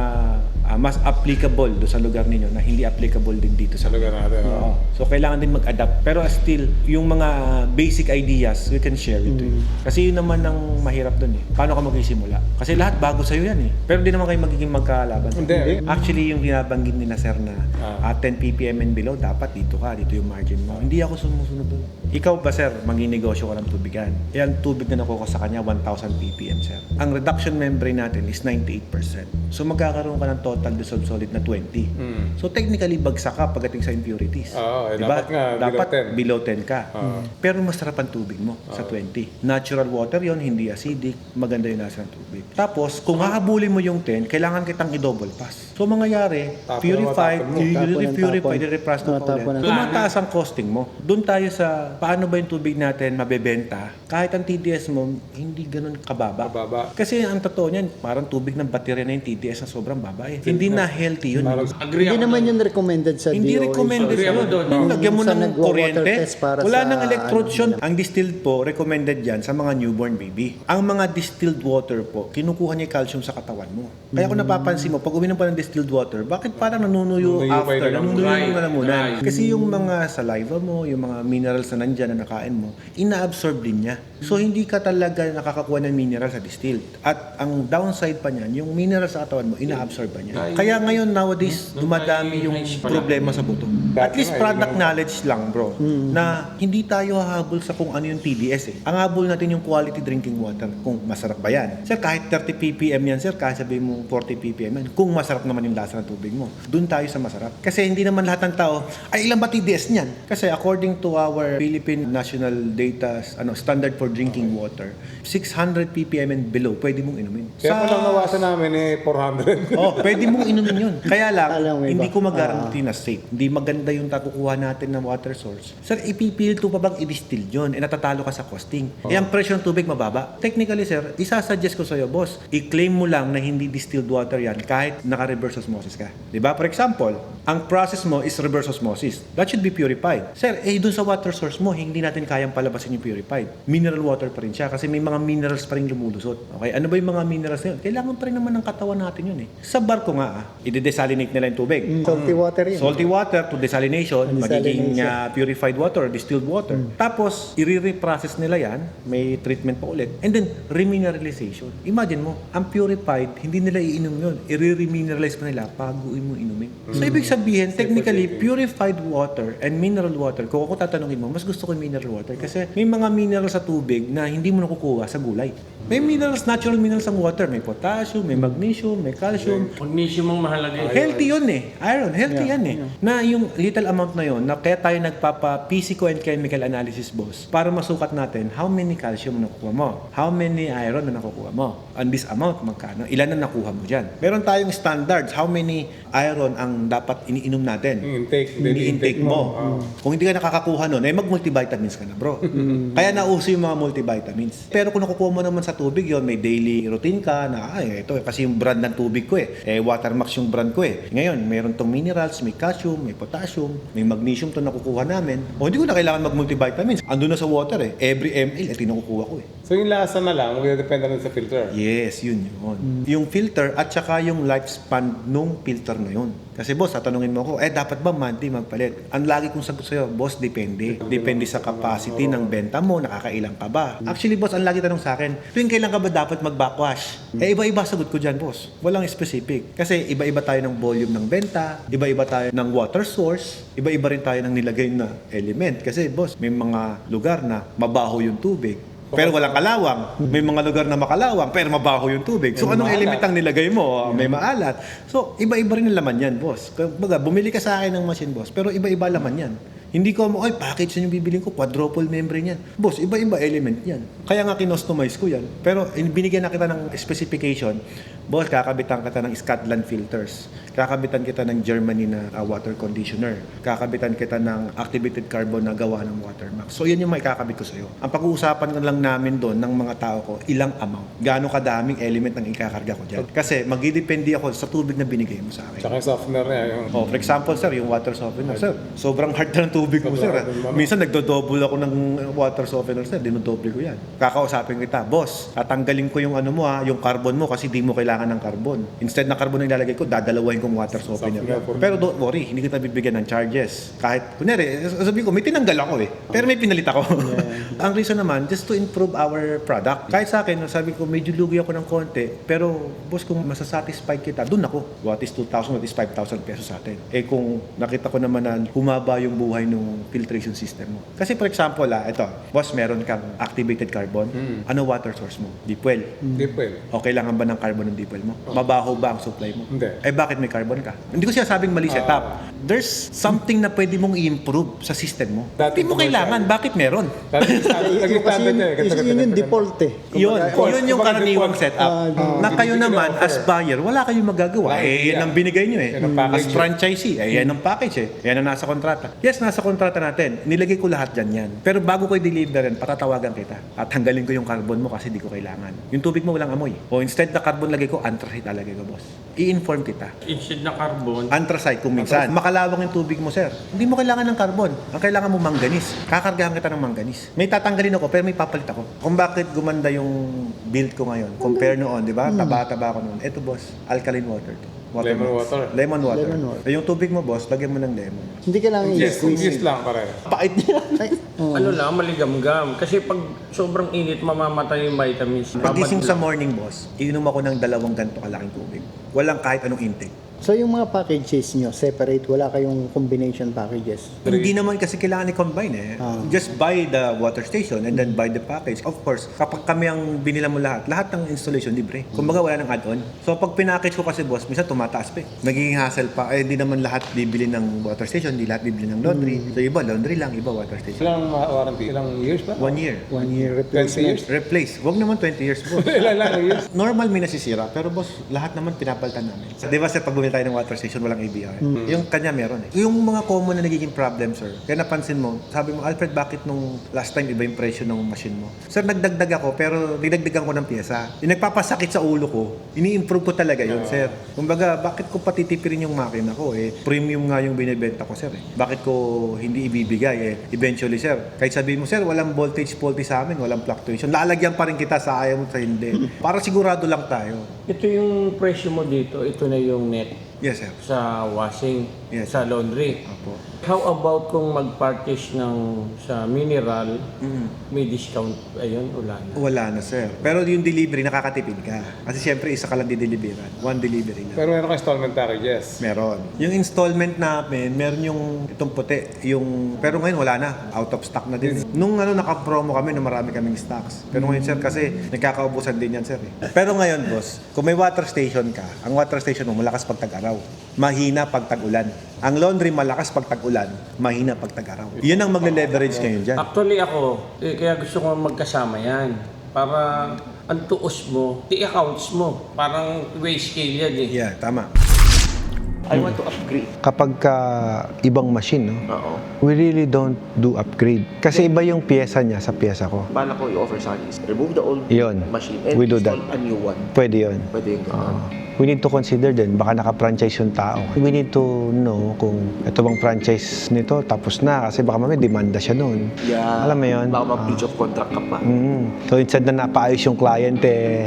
mas applicable do sa lugar ninyo na hindi applicable din dito sa Sa lugar natin. Oo. So kailangan din mag-adapt. Pero still, yung mga basic ideas, we can share it to you. Kasi yun naman ang mahirap dun eh. Paano ka magsisimula? Kasi lahat bago sa'yo yan eh. Pero di naman kayo magiging magkalaban. Hindi. Actually, yung binabanggit nila sir na 10 ppm and below, dapat dito ka, dito yung margin mo. Hindi ako sumusunod doon. Ikaw ba sir, magninegosyo ka ng tubigan. Yan tubig na nakuha sa kanya, 1,000 ppm sir. Ang reduction membrane natin is 98%. So magkakaroon ka ng total dissolved solid na 20. So technically, bagsak ka pagdating sa impurities. Oo, Diba? dapat nga Dapat below 10. below 10 ka. Pero masarap ang tubig mo sa 20. Natural water yon, hindi acidic, maganda yung lasa ng tubig. Tapos, kung hahabulin mo yung 10, kailangan kitang i-double pass. So, mangyayari, Tapon purified, mo, tapon mo. i-purify, Tapon. i-repress mo Tapon ulit. ng Tumataas ang costing mo. Doon tayo sa paano ba yung tubig natin mabebenta, kahit ang TDS mo, hindi ganun kababa. Kababa. Kasi ang totoo niyan, parang tubig ng baterya na yung TDS na sobrang baba eh. Hindi na healthy yun. Agree Hindi ako naman doon. yun recommended sa Hindi DOH. recommended Agree ako yun. doon. Lagyan mo Sa ng nagwa-water kuryente. test para Wala sa nang electrode ano yun. nila. Ang distilled po, recommended yan sa mga newborn baby. Ang mga distilled water po, kinukuha niya yung calcium sa katawan mo. Kaya kung napapansin mo, pag uminom pa ng distilled water, bakit parang nanunuyo Nanunuyo pa after? yung Nanunuyo yung dry. lalamunan. Dry. Kasi yung mga saliva mo, yung mga minerals na nandyan na nakain mo, ina-absorb din niya. So hindi ka talaga nakakakuha ng mineral sa distilled. At ang downside pa niyan, yung mineral sa katawan mo, ina-absorb pa niya. Kaya ngayon nowadays, dumadami yung problema sa buto. At least product knowledge lang bro, na hindi tayo hahabol sa kung ano yung TDS eh. Ang habol natin yung quality drinking water, kung masarap ba yan. Sir, kahit 30 ppm yan sir, kahit sabihin mo 40 ppm yan, kung masarap naman yung lasa ng tubig mo, dun tayo sa masarap. Kasi hindi naman lahat ng tao, ay ilan ba TDS niyan? Kasi according to our Philippine National Data Standard for Drinking Water, 600 ppm and below, pwede mong inumin. Kaya pa lang nawasan namin 400. Oh, pwede mong inumin yun. Kaya lang, Alam mo, hindi iba. ko mag-guarantee na safe. Hindi maganda yung takukuha natin ng water source. Sir, ipipilit pa bang i-distill yun? Eh, natatalo ka sa costing. Eh, ang presyo ng tubig mababa. Technically, sir, isasuggest ko sa'yo, boss, i-claim mo lang na hindi distilled water yan kahit naka-reverse osmosis ka. Diba? For example, ang process mo is reverse osmosis. That should be purified. Sir, dun sa water source mo, hindi natin kayang palabasin yung purified. Mineral water pa rin siya kasi may mga minerals pa rin lumulusot. Okay? Ano ba yung mga minerals na yun? Kailangan pa rin naman ng katawan natin yun eh. Sa barko nga, i-desalinate nila yung tubig. Salty water yun. Salty water to desalination, magiging purified water or distilled water. Tapos, i-reprocess nila yan, may treatment pa ulit, and then, remineralization. Imagine mo, ang purified, hindi nila iinom yun. I-remineralize pa nila, baguhin mo inumin. So, ibig sabihin, technically, purified water and mineral water, kung ako tatanungin mo, mas gusto ko yung mineral water kasi may mga minerals sa tubig na hindi mo nakukuha sa gulay. May minerals, natural minerals ang water. May potassium, may magnesium, may calcium. Magnesium ang mahalaga eh. Healthy yun eh. Iron, healthy yan eh. Na yung little amount na yun, na kaya tayo nagpapa-physico and chemical analysis, boss, para masukat natin how many calcium na nakukuha mo, how many iron na nakukuha mo, and this amount, magkano, ilan na nakuha mo dyan. Meron tayong standards, how many iron ang dapat iniinom natin. Ini-intake mo. Kung hindi ka nakakakuha nun, eh mag-multivitamins ka na, bro. Kaya nauso yung mga multivitamins. Pero kung nakukuha mo naman sa tubig yon, may daily routine ka na, ito kasi yung brand ng tubig ko eh. Watermax yung brand ko eh. Ngayon, mayroon tong minerals, may calcium, may potassium, may magnesium to nakukuha namin. O hindi ko na kailangan mag-multivitamins. Andun na sa water eh. Every ml, nakukuha ko eh. So yung lasa na lang, magdadepende na sa filter. Yes, yun. Yung filter at saka yung lifespan nung filter na yun. Kasi boss, tatanungin mo ako, dapat ba monthly magpalit? Ang lagi kong sagot sa'yo, boss, depende. Depende sa capacity ng benta mo, nakakailang ka ba? Actually, boss, ang lagi tanong sa akin, tuwing kailan ka ba dapat mag-backwash? Iba-iba sagot ko dyan, boss. Walang specific. Kasi iba-iba tayo ng volume ng benta, iba-iba tayo ng water source, iba-iba rin tayo ng nilagay na element. Kasi, boss, may mga lugar na mabaho yung tubig. Pero walang kalawang. May mga lugar na makalawang, pero mabaho yung tubig. So, anong element ang nilagay mo? May maalat. So, iba-iba rin ang laman yan, boss. Baga, bumili ka sa akin ng machine, boss, pero iba-iba laman yan. Hindi ko ay package yun yung bibiling ko, quadruple membrane yan. Boss, iba-iba element yan. Kaya nga kinustomize ko yan. Pero binigyan na kita ng specification, boss, kakabitan kita ng Scotland filters. Kakabitan kita ng Germany na water conditioner. Kakabitan kita ng activated carbon na gawa ng Watermax. So yan yung may kakabit ko sa'yo. Ang pag-uusapan lang namin doon ng mga tao ko, ilang amount. Gaano kadaming element ang ikakarga ko dyan. Kasi magdidepende ako sa tubig na binigay mo sa akin. Tsaka yung softener niya, yung... Oh, for example, sir, yung water softener. Sir, sobrang hard na ng tubig mo, sir. Minsan nagdo-double ako ng water softener, sir. Dinodoble ko yan. Kakausapin kita, boss, tatanggalin ko yung ano mo yung carbon mo kasi di mo kailangan ng carbon. Instead na carbon na ilalagay ko, dadalawahin kong water softener. Pero don't worry, hindi kita bibigyan ng charges. Kahit, kunyari, sabihin ko, may tinanggal ako pero may pinalit ako. Ang reason naman, just to improve our product. Kahit sa akin, sabi ko, medyo lugi ako ng konti, pero boss, kung masasatisfy kita, dun ako. What is 2,000, what is 5,000 pesos sa atin? Kung nakita ko naman na humaba yung buhay ng filtration system mo. Kasi for example, ito, boss, meron kang activated carbon. Ano water source mo? Deep well. Deep well. O kailangan ba ng carbon ng deep well mo? Mabaho ba ang supply mo? Hindi. Bakit may carbon ka? Hindi ko sinasabing mali setup. There's something na pwede mong i-improve sa system mo. Dati Hindi mo kailangan. Bakit meron? Yun yung default Yun yung karaniwang setup. Na kayo naman, as buyer, wala kayong magagawa. Yan ang binigay nyo Yan ang package. As franchisee, yan ang package Yan ang nasa kontrata. Yes, nasa kontrata natin. Nilagay ko lahat dyan yan. Pero bago ko i-deliverin, patatawagan kita. At tanggalin ko yung carbon mo kasi di ko kailangan. Yung tubig mo walang amoy. O instead na carbon lagay ko, anthracite lagay ko, boss. I-inform kita. Instead na carbon, Anthracite kung minsan. Makalawang yung tubig mo, sir. Hindi mo kailangan ng carbon. Ang kailangan mo manganese. Kakargahan kita ng manganese. May tatanggalin ako, pero may papalit ako. Kung bakit gumanda yung build ko ngayon, compare noon, di ba? Taba-taba ko noon. Eto, boss, alkaline water to. Lemon water. Lemon water. Lemon water. Yung tubig mo, boss, lagyan mo ng lemon. Hindi kailangan Yes, i-squeeze. lang pare. Pait niya. ano lang, maligam-gam. Kasi pag sobrang init, mamamatay yung vitamins. Pagising sa morning, boss, iinom ako ng 2 ganito kalaking tubig. Walang kahit anong intake. So yung mga packages nyo, separate, wala kayong combination packages. Hindi naman kasi kailangan i-combine Just buy the water station and then buy the package. Of course, kapag kami ang binila mo lahat ng installation libre. Kumbaga wala nang add-on. So pag pinackage ko kasi boss, minsan tumataas pa Nagiging hassle pa. Hindi naman lahat bibili ng water station, hindi lahat bibili ng laundry. So iba, laundry lang, iba water station. Ilang warranty? Ilang years ba? 1 year. 1 year 20 replacement. years? Replace. Wag naman 20 years, boss. Ilang years? Normal may nasisira, pero boss, lahat naman pinapalitan namin. Di ba sir, pag bumili tayo ng water station, walang ABR. Yung kanya meron Yung mga common na nagiging problem, sir, kaya napansin mo, sabi mo, Alfred, bakit nung last time iba yung presyo ng machine mo? Sir, nagdagdag ako, pero dinagdagan ko ng pyesa. Yung nagpapasakit sa ulo ko, ini-improve ko talaga yun, sir. Kumbaga, bakit ko patitipirin yung makina ko? Premium nga yung binibenta ko, sir. Bakit ko hindi ibibigay? Eventually, sir, kahit sabihin mo, sir, walang voltage faulty sa amin, walang fluctuation. Lalagyan pa rin kita sa ayaw mo sa hindi. Para sigurado lang tayo. Ito yung presyo mo dito, ito na yung net Yes, sir. sa washing, Yes. sa laundry. Opo. How about kung mag-purchase sa mineral, may discount, ayun, wala na. Wala na, sir. Pero yung delivery, nakakatipid ka. Kasi siyempre, isa ka lang dideliveran. One delivery lang. Pero meron ka installment packages. Meron. Yung installment namin, meron yung itong puti. Pero ngayon wala na. Out of stock na din. Nung naka-promo kami, na marami kaming stocks. Pero ngayon, sir, kasi nagkakaubusan din yan, sir. Pero ngayon, boss, kung may water station ka, ang water station mo malakas pag tag-araw. Mahina pag tag-ulan. Ang laundry malakas pag tag-ulan, mahina pag tag-araw. Yun ang magle-leverage ngayon dyan. Actually ako, kaya gusto ko magkasama yan. Para ang tuos mo, i-accounts mo. Parang way scale yan Yeah, tama. I want to upgrade. Kapag ibang machine, we really don't do upgrade. Kasi iba yung pyesa niya sa pyesa ko. Bala ko i-offer sa akin is remove the old Yun. machine and We do install that. a new one. Pwede yun. Pwede yung ganun. We need to consider din, baka naka-franchise yung tao. We need to know kung ito bang franchise nito, tapos na. Kasi baka mamaya demanda siya noon. Yeah. Alam mo yun? Baka mag-breach of contract ka pa. So instead na napaayos yung client,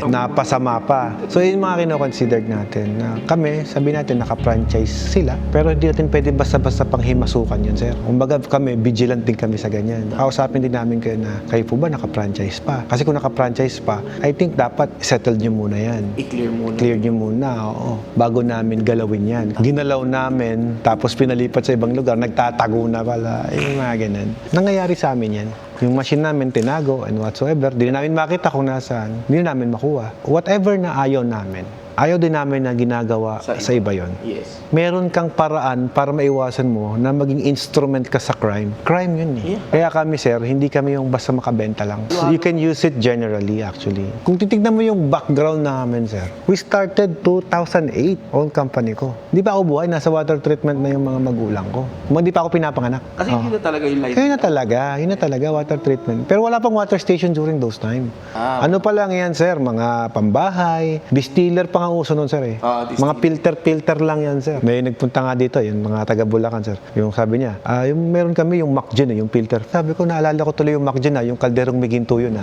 napasama pa. So yun yung mga kino-considered natin. Na kami, sabi natin, naka-franchise sila. Pero hindi natin pwede basta-basta panghimasukan yun, sir. Kumbaga kami, vigilant din kami sa ganyan. Kausapin din namin kayo na, kayo po ba naka-franchise pa? Kasi kung naka-franchise pa, I think dapat settle nyo muna yan. I-clear muna. Clear nyo muna, oo. Bago namin galawin yan. Ginalaw namin, tapos pinalipat sa ibang lugar, nagtatago na pala. Yung mga ganun. Nangyayari sa amin yan. Yung machine namin tinago and whatsoever, di na namin makita kung nasaan, di na namin makuha. Whatever na ayaw namin, Ayaw din namin na ginagawa sa iba yon. Yes. Meron kang paraan para maiwasan mo na maging instrument ka sa crime. Crime yun eh. Kaya kami sir, hindi kami yung basta makabenta lang. You can use it generally actually. Kung titignan mo yung background namin sir, we started 2008, own company ko. Di ba ako buhay? Nasa water treatment na yung mga magulang ko. Hindi pa ako pinapanganak. Kasi yun na talaga yung life. Yun na talaga, water treatment. Pero wala pang water station during those time. Ano pa lang yan, sir? Mga pambahay, distiller pa nga uso nun, sir eh. Mga filter lang yan, sir. May nagpunta nga dito, yung mga taga Bulacan, sir. Yung sabi niya, yung meron kami yung MacGen, yung filter. Sabi ko, naalala ko tuloy yung MacGen, yung kalderong may ginto yun.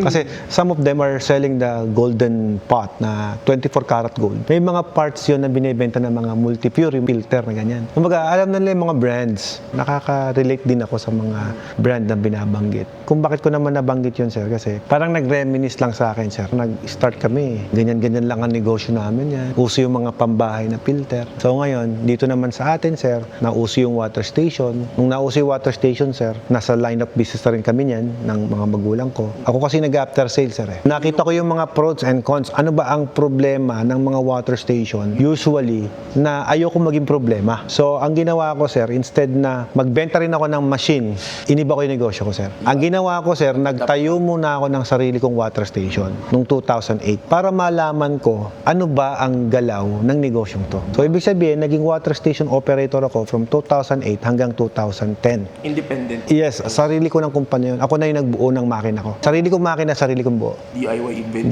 Kasi some of them are selling the golden pot na 24 karat gold. May mga parts yun na binibenta ng mga multi-pure, yung filter na ganyan. Kumbaga, alam na nila yung mga brands. Nakaka-relate din ako sa mga brand na binabanggit. Kung bakit ko naman nabanggit yun, sir, kasi parang nag-reminisce lang sa akin, sir. Nag-start kami, ganyan-ganyan lang ang negosyo namin yan. Uso yung mga pambahay na filter. So ngayon, dito naman sa atin, sir, nauso yung water station. Nung nauso yung water station, sir, nasa line of business na rin kami niyan ng mga magulang ko. Ako kasi nag-after sales, sir. Nakita ko yung mga pros and cons. Ano ba ang problema ng mga water station? Usually, na ayoko maging problema. So, ang ginawa ko, sir, instead na magbenta rin ako ng machine, iniba ko yung negosyo ko, sir. Ang ginawa ko, sir, nagtayo muna ako ng sarili kong water station noong 2008 para malaman ko ano ba ang galaw ng negosyong to. So, ibig sabihin, naging water station operator ako from 2008 hanggang 2010. Independent. Yes, sarili ko ng kumpanya yun. Ako na yung nagbuo ng makina ko. Sarili kong makina, sarili kong buo. DIY invention.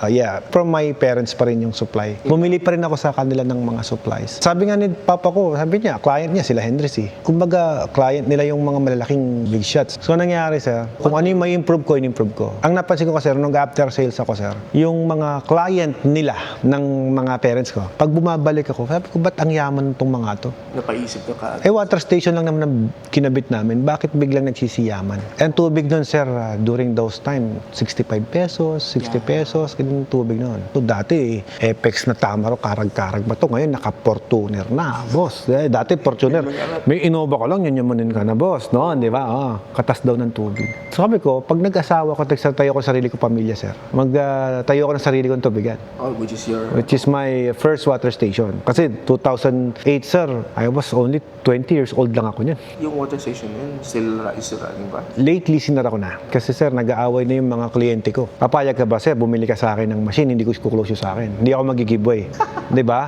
Yeah, from my parents pa rin yung supply. Bumili pa rin ako sa kanila ng mga supplies. Sabi nga ni Papa ko, sabi niya, client niya sila Hendrix eh. Kumbaga, client nila yung mga malalaking big shots. So, nangyari sir, kung ano yung may improve ko, in-improve ko. Ang napansin ko kasi, nung after sales ako sir, yung mga client nila ng mga parents ko, pag bumabalik ako, sabi ko, ba't ang yaman itong mga to? Napaisip ka ka. Water station lang naman ang kinabit namin. Bakit biglang nagsisiyaman? Ang tubig nun, sir, during those time, 65 pesos, 60 pesos, ganyan tubig nun. So, dati, Apex na Tamaro, karag-karag ba to? Ngayon, naka-Fortuner na, boss. Dati, Fortuner, may Innova ko lang, yun ka na, boss. No, di ba? Katas daw ng tubig. So, sabi ko, pag nag-asawa ko, tayo ko sarili ko pamilya, sir. Tayo ko ng sarili kong tubigan. Which is my first water station. Kasi 2008, sir, I was only 20 years old lang ako niyan. Yung water station yun, still running ba? Lately, sinara ko na. Kasi sir, nag-aaway na yung mga kliyente ko. Papayag ka ba, sir, bumili ka sa akin ng machine, hindi ko kuklose sa akin. Hindi ako mag-giveaway. Di ba?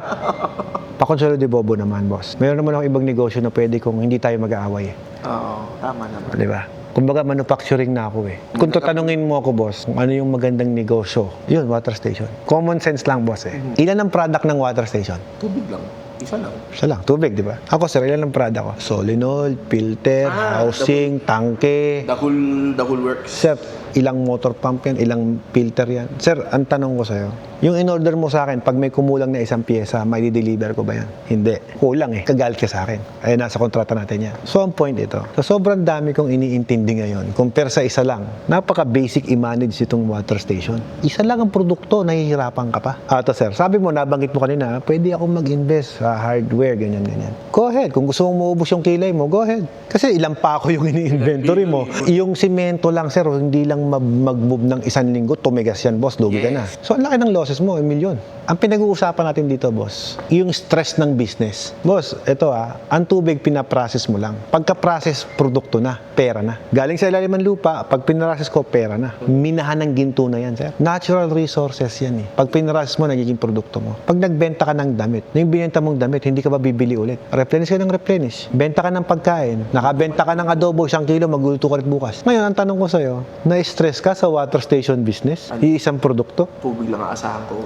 Pakonsolo de bobo naman, boss. Meron naman ako ibang negosyo na pwede kung hindi tayo mag-aaway. Oo, tama naman. Di ba? Kumbaga, manufacturing na ako eh. Kung tatanungin mo ako, boss, kung ano yung magandang negosyo, yun, water station. Common sense lang, boss eh. Ilan ang product ng water station? Tubig lang. Isa lang. Isa lang, tubig, di ba? Ako, sir, ilan ang product ko? Solenoid, filter, housing, tangke. The whole works. Sir, ilang motor pump yan, ilang filter yan. Sir, ang tanong ko sa'yo, yung in-order mo sa akin, pag may kumulang na isang pyesa, may di-deliver ko ba yan? Hindi. Kulang eh. Kagalit ka sa akin. Ay, nasa kontrata natin yan. So, ang point ito. So, sobrang dami kong iniintindi ngayon. Compare sa isa lang. Napaka-basic i-manage itong water station. Isa lang ang produkto, nahihirapan ka pa. Ito, sir. Sabi mo, nabanggit mo kanina, pwede akong mag-invest sa hardware, ganyan-ganyan. Go ahead. Kung gusto mong maubos yung kilay mo, go ahead. Kasi ilang pa ako yung ini-inventory mo. Yung simento lang, sir, hindi lang mag-move ng 1 linggo, tumigas yan, boss, lugi ka na. So, ang laki ng losses mo, 1 milyon. Ang pinag-uusapan natin dito, boss, yung stress ng business. Boss, ito ang tubig pinaprocess mo lang. Pagka-process, produkto na, pera na. Galing sa ilalim ng lupa, pag pinrocess ko, pera na. Minahan ng ginto na yan, sir. Natural resources yan eh. Pag pinrocess mo, nagiging produkto mo. Pag nagbenta ka ng damit, yung binenta mong damit, hindi ka ba bibili ulit? Replenish ka ng replenish. Benta ka ng pagkain, nakabenta ka ng adobo, 1 kilo, magluluto ka rin bukas. Ngayon, ang tanong ko sa'yo, na-stress ka sa water station business? Iisang produkto? Tubig lang ang asahan ko.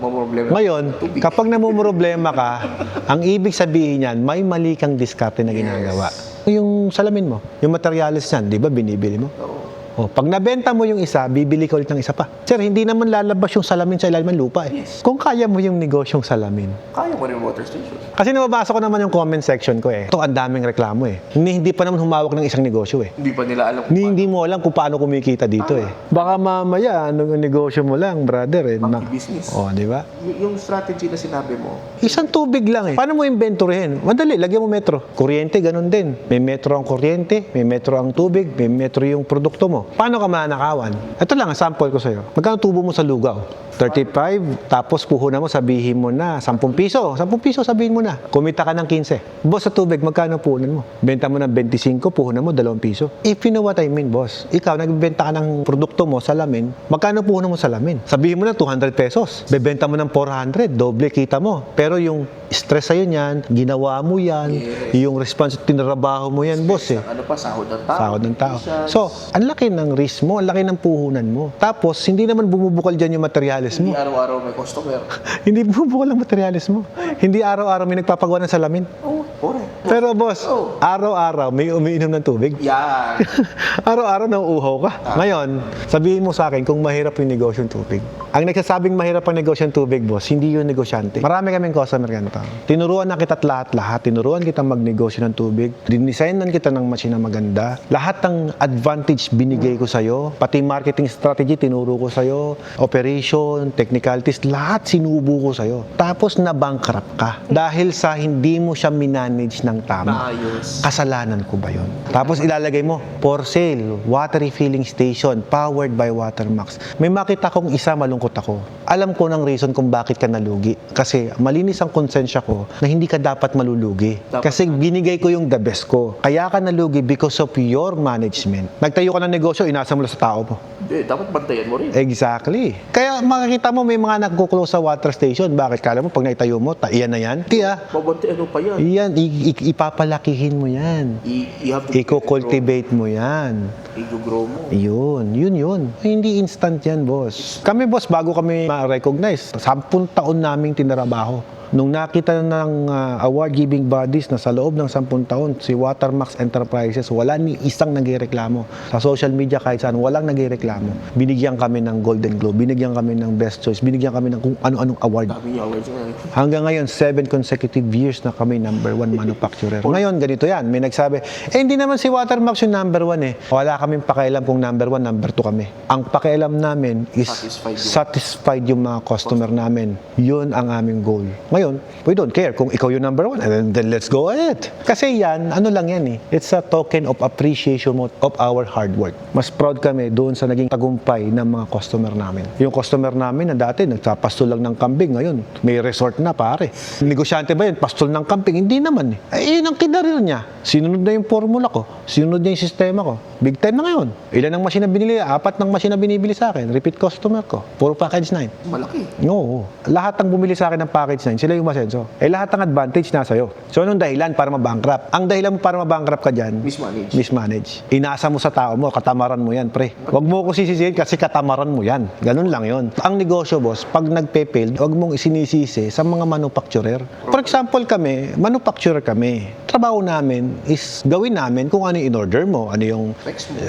Mamroblema. Ngayon, kapag namumroblema ka, ang ibig sabihin niyan, may mali kang diskarte na ginagawa. Yung salamin mo, yung materials niyan, di ba binibili mo? Pag nabenta mo yung isa, bibili ka ulit ng isa pa. Sir, hindi naman lalabas yung salamin sa ilalim ng lupa eh. Kung kaya mo yung negosyong salamin. Kaya mo rin water station. Kasi nababasa ko naman yung comment section ko eh. Ito, ang daming reklamo eh. Hindi pa naman humawak ng isang negosyo eh. Hindi pa nila alam Hindi mo alam kung paano kumikita dito eh. Baka mamaya, anong negosyo mo lang, brother eh. business. Di ba? Yung strategy na sinabi mo, Isang tubig lang eh. Paano mo inventoryhin? Madali, lagyan mo metro. Kuryente, ganun din. May metro ang kuryente, may metro ang tubig, may metro yung produkto mo. mo. Paano ka mananakawan? Ito lang, sample ko sa'yo. Magkano tubo mo sa lugaw? 35, tapos puhunan mo, sabihin mo na 10 piso. 10 piso, sabihin mo na. Kumita ka ng 15. Boss, sa tubig, magkano puhunan mo? Benta mo ng 25, puhunan mo 2 piso. If you know what I mean, boss. Ikaw, nagbebenta ka ng produkto mo sa lamin, magkano puhunan mo sa lamin? Sabihin mo na 200 pesos. Bebenta mo ng 400, doble kita mo. Pero yung stress sa'yo niyan, ginawa mo yan, yung response, tinrabaho mo yan, boss eh. Ano pa, sahod ng tao. Sahod ng tao. So, ang laki ng risk mo, ang laki ng puhunan mo. Tapos, hindi naman bumubukal dyan yung materyales mo. Hindi araw-araw may customer. Hindi bumubukal ang materyales mo. Hindi araw-araw may nagpapagawa ng salamin. Oo, correct. Pero boss, araw-araw may umiinom ng tubig. Yan. Araw-araw nauuhaw ka. Ngayon, sabihin mo sa akin kung mahirap yung negosyo ng tubig. Ang nagsasabing mahirap ang negosyo ng tubig, boss, hindi yung negosyante. Marami kaming customer ganito. Tinuruan na kita at lahat-lahat. Tinuruan kita magnegosyo ng tubig. Dinesignan kita ng machine na maganda. Lahat ng advantage binigay ko sa'yo. Pati marketing strategy, tinuro ko sa'yo. Operation, technicalities, lahat sinubo ko sa'yo. Tapos na-bankrupt ka. Dahil sa hindi mo siya minanage ng tama. Maayos. Kasalanan ko ba yun? Tapos ilalagay mo, for sale, water refilling station, powered by Watermax. May makita kong isa, malungkot ako. Alam ko ng reason kung bakit ka nalugi. Kasi malinis ang konsensya ko na hindi ka dapat malulugi. Kasi binigay ko yung the best ko. Kaya ka nalugi because of your management. Nagtayo ka ng negosyo, inasa mo lang sa tao mo. Hindi, dapat bantayan mo rin. Exactly. Kaya makikita mo may mga nagko-close sa water station. Bakit? Kala mo pag naitayo mo, iyan na yan? Mabantayan mo pa yan. Iyan, ipapalakihin mo yan. You have to Iko-cultivate mo yan. i-grow mo. Yun. Hindi instant yan, boss. Kami, boss, bago kami ma-recognize, 10 taon naming tinarabaho. Nung nakita ng award-giving bodies na sa loob ng 10 taon, si Watermax Enterprises, wala ni isang nagreklamo. Sa social media kahit saan, walang nagreklamo. Binigyan kami ng Golden Globe, binigyan kami ng Best Choice, binigyan kami ng kung ano-anong award. Dami yung awards nga. Hanggang ngayon, 7 consecutive years na kami number 1 manufacturer. Ngayon, ganito yan. May nagsabi, hindi naman si Watermax yung number 1 eh. Wala kaming pakialam kung number 1, number 2 kami. Ang pakialam namin is satisfied yung mga customer namin. Yun ang aming goal. Ngayon, we don't care kung ikaw yung number 1, and then let's go ahead. Kasi yan, ano lang yan eh. It's a token of appreciation of our hard work. Mas proud kami doon sa naging tagumpay ng mga customer namin. Yung customer namin na dati nagpapastol lang ng kambing, ngayon may resort na pare. Negosyante ba yan? Pastol ng kambing? Hindi naman eh. Yun ang kinarir niya. Sinunod na yung formula ko. Sinunod niya yung sistema ko. Big time na ngayon. Ilan ang machine na binili? 4 ng machine na binibili sa akin. Repeat customer ko. Puro package 9. Malaki. Oo. Lahat ng bumili sa akin ng package 9, sila yung masenso. Lahat ng advantage nasa iyo. So, anong dahilan para mabankrupt? Ang dahilan mo para mabankrupt ka dyan, Mismanage. mismanage. Inasa mo sa tao mo, katamaran mo yan, pre. Huwag mo ko sisisihin kasi katamaran mo yan. Ganun lang yon. Ang negosyo, boss, pag nagpe-fail, huwag mong isinisisi sa mga manufacturer. For example, kami, manufacturer kami. Trabaho namin is gawin namin kung ano yung in-order mo, ano yung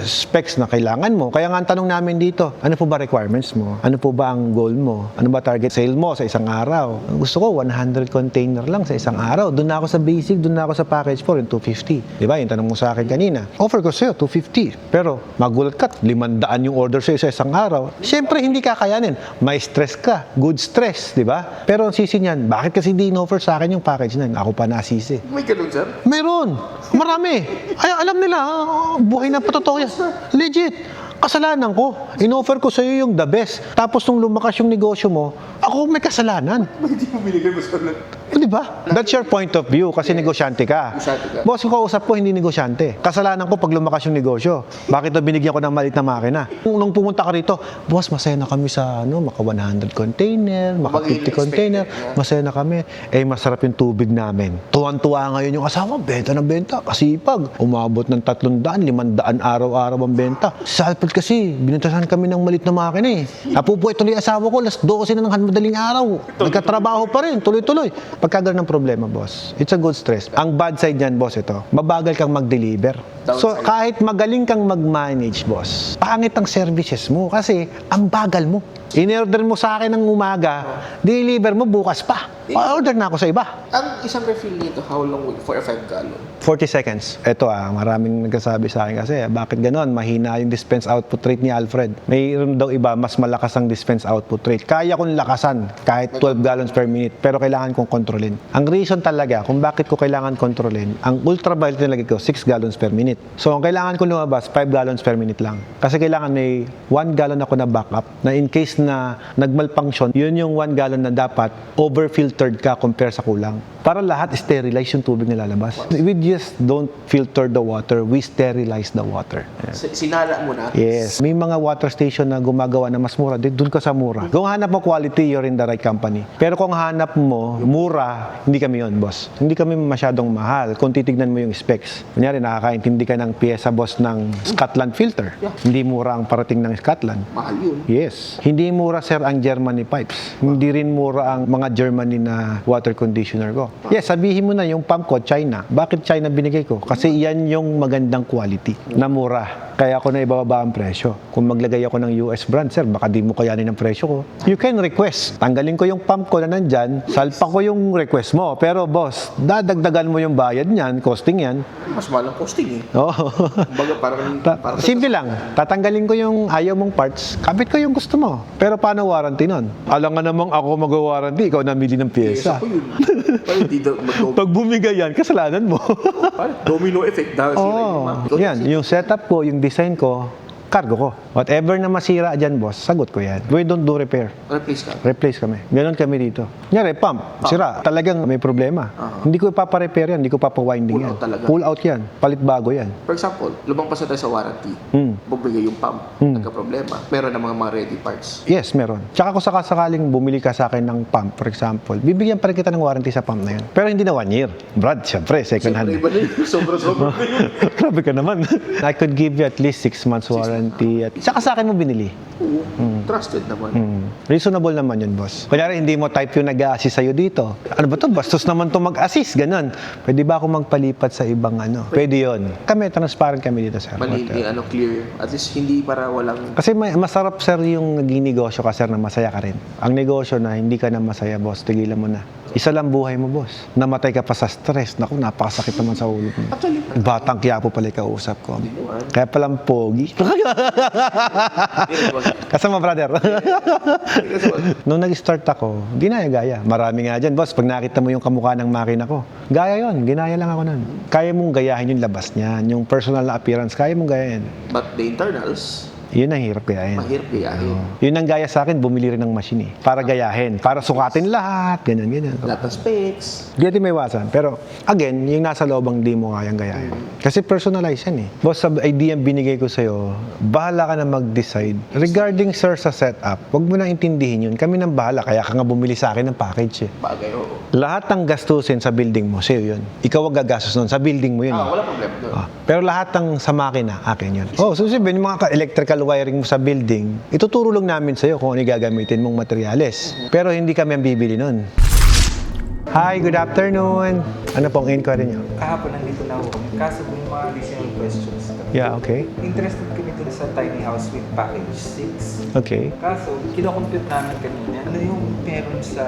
specs na kailangan mo. Kaya nga ang tanong namin dito, ano po ba requirements mo? Ano po ba ang goal mo? Ano ba target sale mo sa isang araw? Gusto ko 100 container lang sa isang araw. Doon na ako sa basic, doon na ako sa package 4 yung 250. Di ba? Yung tanong mo sa akin kanina. Offer ko sa'yo 250. Pero magulat ka, 500 yung order sa'yo sa isang araw. Siyempre hindi kakayanin. May stress ka. Good stress, di ba? Pero ang sisi niyan, bakit kasi hindi in-offer sa akin yung package na yun? Ako pa nasisi. May ganun, sir? Meron. Marami. Ay, alam nila, buhay na patotoo yan. Legit. Kasalanan ko. In-offer ko sa iyo yung the best. Tapos nung lumakas yung negosyo mo, ako may kasalanan. Hindi mo binigay mo sa Di ba? That's your point of view kasi negosyante ka. Negosyante ka. Boss, yung kausap ko, hindi negosyante. Kasalanan ko pag lumakas yung negosyo. Bakit na binigyan ko ng maliit na makina? Nung pumunta ka rito, boss, masaya na kami sa maka 100 container, maka 50 container. Masaya na kami. Masarap yung tubig namin. Tuwan-tuwa ngayon yung asawa, benta ng benta. Kasipag. Umabot ng 300, 500 araw-araw ang benta. Salpad kasi, binentasan kami ng maliit na makina eh. Napupuhay tuloy asawa ko, alas 12 na ng madaling araw. Nagkatrabaho pa rin, tuloy-tuloy. Pagkagalan ng problema, boss, it's a good stress. Ang bad side niyan, boss, ito, mabagal kang mag-deliver. So, kahit magaling kang mag-manage, boss, pangit ang services mo kasi ang bagal mo. In-order mo sa akin ng umaga, deliver mo bukas pa. Order na ako sa iba. Ang isang refill nito, how long for a 5 gallon? 40 seconds. Ito maraming nagsasabi sa akin kasi, bakit ganon? Mahina yung dispense output rate ni Alfred. Mayroon daw iba, mas malakas ang dispense output rate. Kaya kong lakasan kahit 12 gallons per minute, pero kailangan kong kontrolin. Ang reason talaga kung bakit ko kailangan kontrolin, ang ultraviolet nilagay ko, 6 gallons per minute. So, ang kailangan ko lumabas, 5 gallons per minute lang. Kasi kailangan may 1 gallon ako na backup na in case na nagmalfunction, yun yung 1 gallon na dapat over-filtered ka compare sa kulang. Para lahat sterilize yung tubig na lalabas. We just don't filter the water, we sterilize the water. Sinala mo na? Yes. May mga water station na gumagawa na mas mura, doon ka sa mura. Kung hanap mo quality, you're in the right company. Pero kung hanap mo mura, hindi kami yun, boss. Hindi kami masyadong mahal kung titignan mo yung specs. Kunyari, nakakaintindi ka ng pyesa, boss, ng Scotland filter. Yeah. Hindi mura ang parating ng Scotland. Mahal yun. Yes. Hindi mura, sir, ang Germany pipes. Hindi rin mura ang mga Germany na water conditioner ko. Yes, sabihin mo na yung pump ko, China. Bakit China binigay ko? Kasi yan yung magandang quality na mura. Kaya ako na ibababa ang presyo. Kung maglagay ako ng US brand, sir, baka di mo kayanin ang presyo ko. You can request. Tanggalin ko yung pump ko na nandyan, salpa ko yung request mo. Pero boss, dadagdagan mo yung bayad niyan, costing yan. Mas mahal ang costing eh. Oo. Kumbaga parang Simple lang. Tatanggalin ko yung ayaw mong parts, kabit ko yung gusto mo. Pero paano warranty nun? Alam nga namang ako mag-warranty, ikaw namili ng pyesa. Ako yun. Parang di daw Pag bumigay yan, kasalanan mo. parang domino effect dahil sila yung mga. Yan, yung setup ko, yung design ko, cargo ko. Whatever na masira dyan, boss, sagot ko yan. We don't do repair. Replace ka. Replace kami. Ganon kami dito. Nyari, pump, sira. Talagang may problema. Hindi ko ipapa-repair yan, hindi ko papa-winding Pull yan. out talaga. Pull out yan. Palit bago yan. For example, lumang pa tayo sa warranty. Bumigay yung pump. Nagka-problema. Meron ng mga ready parts. Yes, meron. Tsaka kung sakaling bumili ka sa akin ng pump, for example, bibigyan pa rin kita ng warranty sa pump na yun. Pero hindi na 1 year. Brad, syempre, second hand. Iba na yun. Sobra-sobra na yun. Grabe ka naman. I could give you at least 6 months warranty. At saka sa akin mo binili. Trusted naman. Reasonable naman yun, boss. Kunyari, hindi mo type yung nag-a-assist sa'yo dito. Ano ba to? Bastos naman to mag-assist. Ganon. Pwede ba ako magpalipat sa ibang ano? Pwede yun. Kami, transparent kami dito, sir. Malindi, clear. At least hindi para walang. Kasi masarap, sir, yung naging negosyo ka, sir, na masaya ka rin. Ang negosyo na hindi ka na masaya, boss, tigilan mo na. Isa lang buhay mo, boss. Namatay ka pa sa stress. Naku, napakasakit naman sa ulo mo. Actually, Batang Quiapo pala yung kausap ko. Kaya palang pogi. Kasama, brother. Nung nag-start ako, ginaya-gaya. Marami nga dyan, boss. Pag nakita mo yung kamukha ng makina ko, gaya yon, ginaya lang ako nun. Kaya mong gayahin yung labas niyan, yung personal na appearance, kaya mong gayahin. but the internals, Yun ang hirap gayahin. mahirap gayahin. Yun ang gaya sa akin, bumili rin ng machine eh. Para gayahin. Para sukatin lahat. Ganyan, ganyan. Lahat ng specs. Hindi natin may iwasan. Pero, again, yung nasa loob ang di mo kayang gayahin. Kasi personalize yan eh. Boss, sa idea ang binigay ko sa'yo, bahala ka na mag-decide. Regarding, sir, sa setup, huwag mo na intindihin yun. Kami nang bahala. Kaya ka nga bumili sa akin ng package eh. Bagay, oo. Lahat ng gastusin sa building mo, sa'yo yun. Ikaw ang gagastos nun. Sa building mo yun. Wala problema doon. Pero lahat ng sa makina, akin yun. Oh, so sabihin, yung mga electrical wiring mo sa building, ituturo lang namin sa'yo kung ano yung gagamitin mong materyales. Pero hindi kami ang bibili nun. Hi, good afternoon. Ano pong inquiry nyo? Kahapon nandito na ako kami. Kaso kung mga additional questions kami. Yeah, okay. Interested kami dun sa tiny house with package 6. Okay. Kaso, kinocompute namin kanina. Ano yung meron sa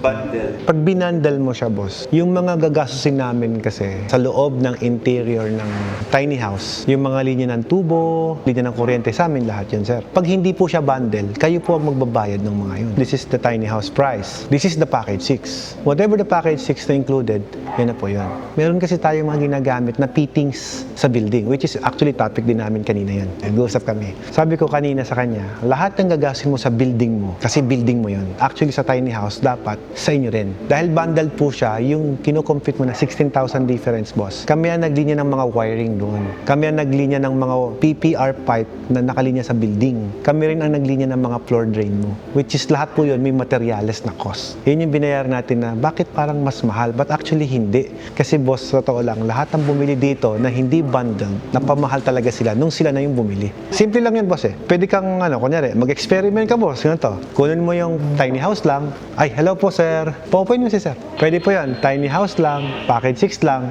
bundle? Pag binandal mo siya, boss, yung mga gagastusin namin kasi sa loob ng interior ng tiny house, yung mga linya ng tubo, linya ng kuryente, sa amin lahat yun, sir. Pag hindi po siya bundle, kayo po ang magbabayad ng mga yun. This is the tiny house price. This is the package 6. Whatever the package 6 na included, yan na po yun. Meron kasi tayong mga ginagamit na fittings sa building, which is actually topic din namin kanina yan. Nag-uusap kami. Sabi ko kanina sa kanya, lahat ng gagastusin mo sa building mo, kasi building mo yun. Actually sa tiny house, dapat sa inyo rin. Dahil bundled po siya, yung kinocompute mo na 16,000 difference, boss. Kami ang naglinya ng mga wiring doon. Kami ang naglinya ng mga PPR pipe na nakalinya sa building. Kami rin ang naglinya ng mga floor drain mo. Which is lahat po yun, may materials na cost. Yun yung binayaran natin na bakit parang mas mahal, but actually hindi. Kasi boss, totoo lang, lahat ng bumili dito na hindi bundled, napamahal talaga sila nung sila na yung bumili. bumili. Simple lang yun, boss eh. Pwede kang, kunyari, mag-experiment ka, boss. Ganito. Kunin mo yung tiny house lang. Ay, hello po, sir. Pa-open mo si sir. Pwede po yan. Tiny house lang, package 6 lang.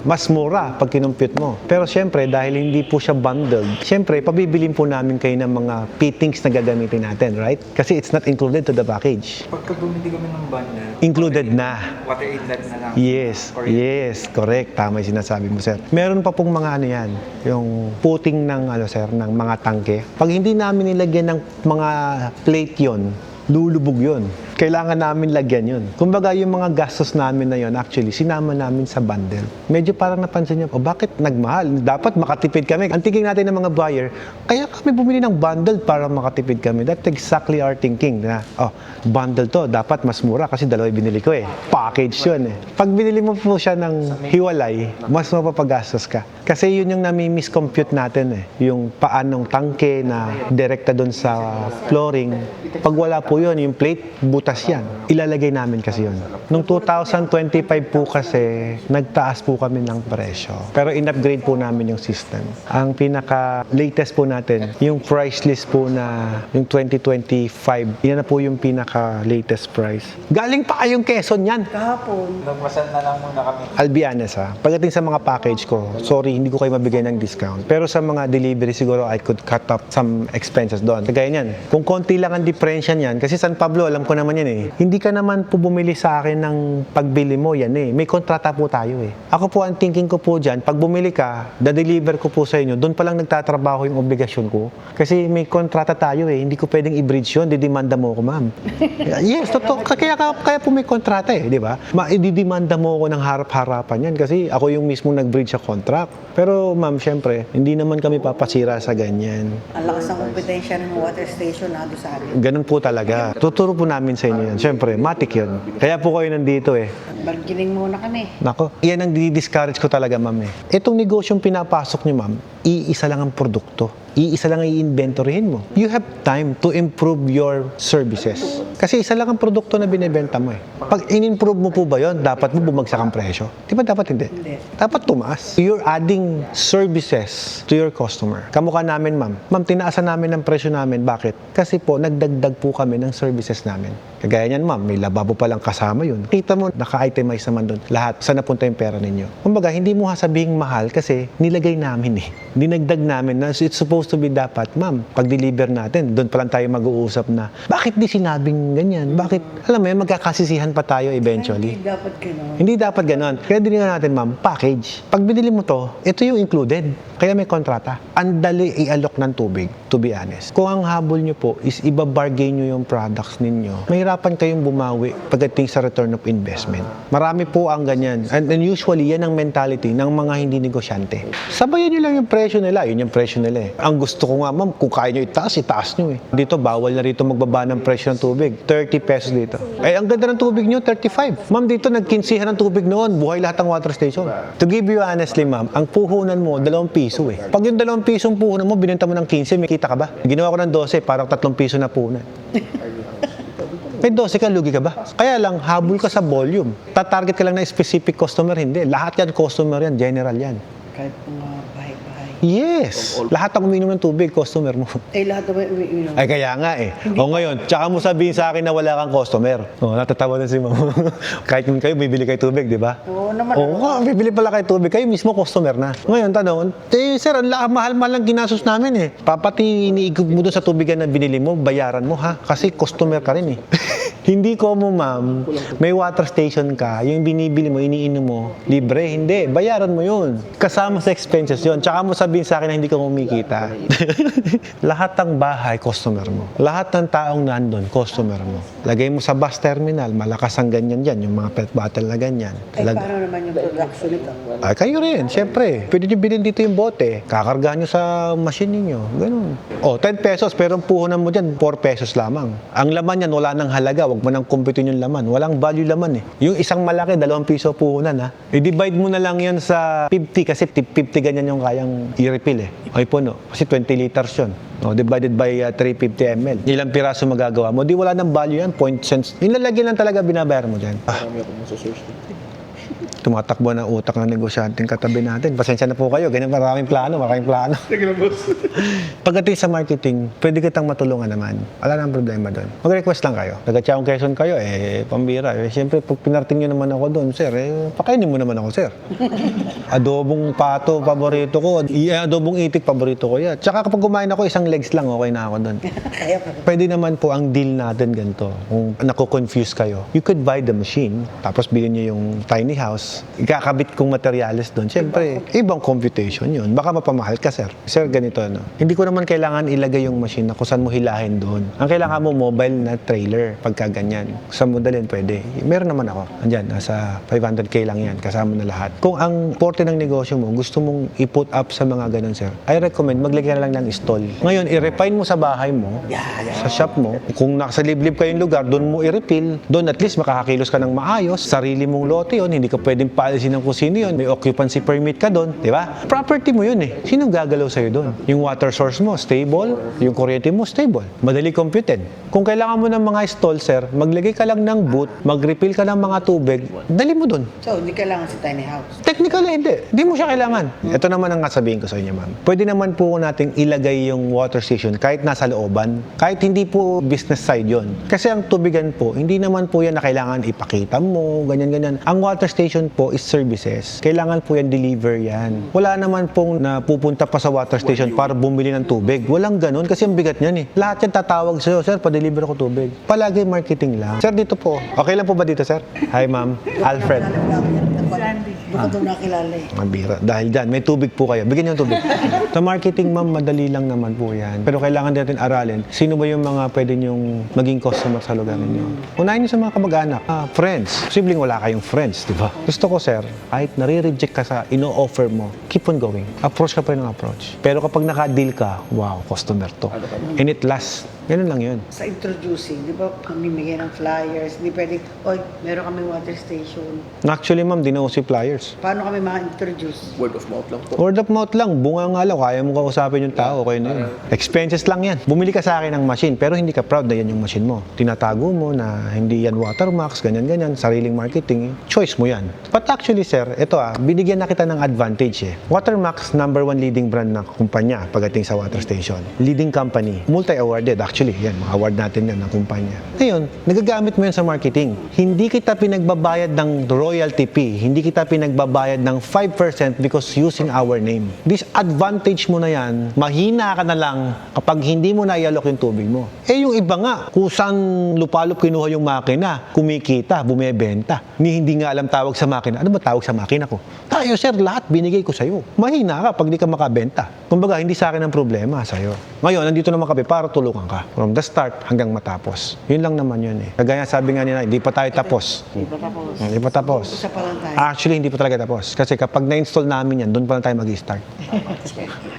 Mas mura pag kinumpute mo. Pero syempre, dahil hindi po siya bundled, syempre, pabibilin po namin kayo ng mga fittings na gagamitin natin, right? Kasi it's not included to the package. Pagka bumili kami ng bundle, Included na. water inlet na lang. Yes, yes, correct. Tama yung sinasabi mo, sir. Meron pa pong mga yan, yung puting ng, sir, ng mga tangke. Pag hindi namin nilagyan ng mga plate yon, lulubog yon. Kailangan namin lagyan yun. Kumbaga, yung mga gastos namin na yun, actually, sinama namin sa bundle. Medyo parang napansin niyo, bakit nagmahal? Dapat makatipid kami. Ang thinking natin ng mga buyer, kaya kami bumili ng bundle para makatipid kami. That's exactly our thinking. Na, bundle to, dapat mas mura kasi dalawa binili ko eh. Package yun eh. Pag binili mo po siya ng hiwalay, mas mapapagastos ka. Kasi yun yung nami-miscompute natin eh. Yung paanong tangke na direkta doon sa flooring. Pag wala po yun, yung plate, butas yan. Ilalagay namin kasi yun. Noong 2025 po kasi, nagtaas po kami ng presyo. Pero in-upgrade po namin yung system. Ang pinaka-latest po natin, yung price list po na yung 2025, yan na po yung pinaka-latest price. Galing pa kayong Quezon yan! Nagmasal na lang muna kami. I'll be honest pagdating sa mga package ko, sorry, hindi ko kayo mabigay ng discount. Pero sa mga delivery, siguro I could cut up some expenses doon. Kagaya niyan, kung konti lang ang difference yan, kasi San Pablo, alam ko naman yan eh. Hindi ka naman po bumili sa akin ng pagbili mo, yan eh. May kontrata po tayo eh. Ako po, ang thinking ko po dyan, pag bumili ka, da-deliver ko po sa inyo, doon pa lang nagtatrabaho yung obligasyon ko. Kasi may kontrata tayo eh. Hindi ko pwedeng i-bridge yun, didimanda mo ako, ma'am. Yes, totoo. Kaya po may kontrata eh, di ba? Ididimanda mo ako ng harap-harapan yan kasi ako yung mismo nag-bridge sa contract. Pero ma'am, syempre, hindi naman kami papasira sa ganyan. Ang lakas ng kompetensya ng water station na doon sa amin. Ganun po talaga. Tuturo po namin sa inyo yan. Siyempre, matik yun. Kaya po kayo nandito eh. Bargaining muna kami. Nako, yan ang di-discourage ko talaga, ma'am eh. Itong negosyong pinapasok niyo, ma'am, iisa lang ang produkto. Iisa lang ang i-inventoryhin mo. You have time to improve your services. Kasi isa lang ang produkto na binibenta mo eh. Pag in-improve mo po ba yun, dapat mo bumagsak ang presyo? Di ba dapat hindi? Hindi. Dapat tumaas. You're adding services to your customer. Kamukha namin, ma'am. Ma'am, tinaasan namin ang presyo namin. Bakit? Kasi po, nagdagdag po kami ng services namin. Kagaya niyan, ma'am, may lababo palang kasama yun. Kita mo, naka-itemize naman doon. Lahat, saan napunta yung pera ninyo? Kumbaga, hindi mo sabihin mahal kasi nilagay namin eh. Dinagdag namin na it's supposed to be dapat, ma'am, pag-deliver natin, doon pa lang tayo mag-uusap na, bakit di sinabing ganyan? Bakit, alam mo yun, magkakasisihan pa tayo eventually. Hindi dapat gano'n. Hindi dapat ganon. Kaya dinila natin, ma'am, package. Pag binili mo to, ito yung included. Kaya may kontrata. Ang dali i-alok ng tubig, to be honest. Kung ang habol nyo po is iba-bargain nyo yung products ninyo, mahirapan kayong bumawi pagdating sa return of investment. Marami po ang ganyan. And usually, yan ang mentality ng mga hindi negosyante. Sabayan nyo lang yung presyo nila. Yun yung presyo nila eh. Ang gusto ko nga, ma'am, kung kaya nyo itaas nyo eh. Dito, bawal na rito magbaba ng presyo ng tubig. 30 pesos dito. Eh, ang ganda ng tubig nyo, 35. Ma'am, dito nagkinsihan ng tubig noon. Buhay lahat ng water station. To give you honestly, ma'am, ang puhunan mo, 2 piso eh. Pag yung 2 pisong puhunan mo, binenta mo ng 15, may kita ka ba? Ginawa ko ng 12, parang 3 piso na puhunan. May 12 ka, lugi ka ba? Kaya lang, habol ka sa volume. Tatarget ka lang na specific customer, hindi. Lahat yan, customer yan, general yan. Kahit mga bahay-bahay. Yes! Lahat ang uminom ng tubig, customer mo. Eh, lahat naman umiinom. Ay, kaya nga eh. O ngayon, tsaka mo sabihin sa akin na wala kang customer. O, natatawa na si mama. Kahit yun kayo, bibili kayo tubig, di ba? Oo naman. Oo, bibili pala kayo tubig. Kayo mismo customer na. Ngayon, tanong, sir, ang mahal-mahal lang ginastos namin eh. Papati iniigop mo doon sa tubigan na binili mo, bayaran mo ha. Kasi customer ka rin eh. Hindi ko mo, ma'am, may water station ka, yung binibili mo, iniinom mo, libre, hindi, bayaran mo yun. Kasama sa expenses yun. Tsaka mo sabihin sa akin na hindi ka kumikita. Lahat ng bahay, customer mo. Lahat ng taong nandun, customer mo. Lagay mo sa bus terminal, malakas ang ganyan dyan, yung mga pet bottle na ganyan. Paano naman yung production nito? Ay, kayo rin, syempre. Pwede nyo bilhin dito yung bote. Kakargahan nyo sa machine ninyo. Ganun. O, 10 pesos, pero ang puhunan mo dyan, 4 pesos lamang. Ang laman yan, wala nang halaga. Huwag mo nang kumpitin yung laman. Walang value laman eh. Yung isang malaki, 2 piso puhunan ha. I-divide mo na lang yan sa 50 kasi 50 ganyan yung kayang i-refill eh. Ay puno. Kasi 20 liters yun. No, divided by 350 ml. Ilang piraso magagawa mo. Di wala nang value yan. Point cents. Yung lalagyan lang talaga binabayaran mo dyan. Tumatakbo na utak ng negosyanteng katabi natin. Pasensya na po kayo. Ganyan maraming plano. Pagdating sa marketing, pwede kitang matulungan naman. Wala nang problema doon. Mag-request lang kayo. Taga-Tiaong Quezon kayo, pambira. Siyempre, pag pinarting nyo naman ako doon, sir, pakainin mo naman ako, sir. Adobong pato, paborito ko. Adobong itik, paborito ko yan. Tsaka kapag kumain ako, isang legs lang, okay na ako doon. Pwede naman po ang deal natin ganito. Kung naku-confuse kayo, you could buy the machine, tapos bilhin nyo yung tiny house, ikakabit kong materials doon. Siyempre, ibang computation yun. Baka mapamahal ka, sir. Sir, ganito, hindi ko naman kailangan ilagay yung machine na kung saan mo hilahin doon. Ang kailangan mo, mobile na trailer, pagka ganyan. Kung saan mo dalhin, pwede. Meron naman ako. Andyan, nasa 500K lang yan, kasama na lahat. Kung ang porte ng negosyo mo, gusto mong i-put up sa mga ganun, sir, I recommend, maglagay ka na lang ng stall. Ngayon, i-refine mo sa bahay mo, sa shop mo. Kung nasa liblib kayong lugar, doon mo i-refill. Doon at least makakakilos ka ng maayos. Sarili mong lote yun, hindi ka pwedeng paalisin ng kusino yun. May occupancy permit ka doon, di ba? Property mo yun eh. Sinong gagalaw sa'yo doon? Yung water source mo, stable. Yung kuryente mo, stable. Madali computed. Kung kailangan mo ng mga stall, sir, maglagay ka lang ng booth, mag-refill ka ng mga tubig, dali mo doon. So, hindi kailangan sa tiny house. Technically, hindi. Hindi mo siya kailangan. Ito naman ang sabihin ko sa inyo, ma'am. Pwede naman po nating ilagay yung water station kahit nasa looban. Kahit hindi po business side yon. Kasi ang tubigan po, hindi naman po yan na kailangan ipakita mo, ganyan-ganyan. Ang water station po is services. Kailangan po yan deliver yan. Wala naman pong napupunta pa sa water station para bumili ng tubig. Walang ganun kasi ang bigat niyan eh. Lahat yan tatawag sa'yo, sir, pa-deliver ako tubig. Palagi marketing lang. Sir, dito po. Okay lang po ba dito, sir? Hi, ma'am. Alfred. Doon ko nakilala eh. Mabira. Dahil dyan, may tubig po kayo. Bigyan niyo ng tubig. Sa marketing, ma'am, madali lang naman po yan. Pero kailangan natin aralin, sino ba yung mga pwede niyong maging customer sa lugar ninyo? Unahin niyo sa mga kamag-anak. Friends. Posibleng wala kayong friends, di ba? Gusto ko, sir, kahit nare-reject ka sa ino-offer mo, keep on going. Approach ka pa rin ng approach. Pero kapag naka-deal ka, wow, customer to. And it lasts. Ganun lang yun. Sa introducing, di ba kami bigyan ng flyers, hindi pwedeng, oy, meron kami water station. Actually, ma'am, di na uso yung flyers. Paano kami ma-introduce? Word of mouth lang po. Word of mouth lang, bunga nga lang, kaya mo kausapin yung tao, okay na yun. Expenses lang yan. Bumili ka sa akin ng machine, pero hindi ka proud na yan yung machine mo. Tinatago mo na hindi yan Watermax, ganyan-ganyan, sariling marketing, choice mo yan. But actually, sir, ito binigyan na kita ng advantage eh. Watermax, #1 leading brand na kumpanya pagdating sa water station. Leading company, multi-awarded actually, yan, mga award natin yan ng kumpanya. Ngayon, nagagamit mo yan sa marketing. Hindi kita pinagbabayad ng royalty fee, hindi kita pinagbabayad ng 5% because using our name. Disadvantage mo na yan, mahina ka na lang kapag hindi mo na ialok yung tubig mo. Yung iba nga, kusang lupalop kinuha yung makina, kumikita, bumebenta. Hindi nga alam tawag sa makina. Ano ba tawag sa makina ko? Tayo sir, lahat binigay ko sa'yo. Mahina ka pag di ka makabenta. Kumbaga, hindi sa akin ang problema sa'yo. Ngayon, nandito naman kami para tulungan ka. From the start hanggang matapos. Yun lang naman yun eh. Kagaya sabi nga nila, hindi pa tayo tapos. Hindi pa tapos. Hindi pa tapos. Isa pa lang tayo. Actually, hindi pa talaga tapos. Kasi kapag na-install namin yan, doon pa lang tayo mag-i-start.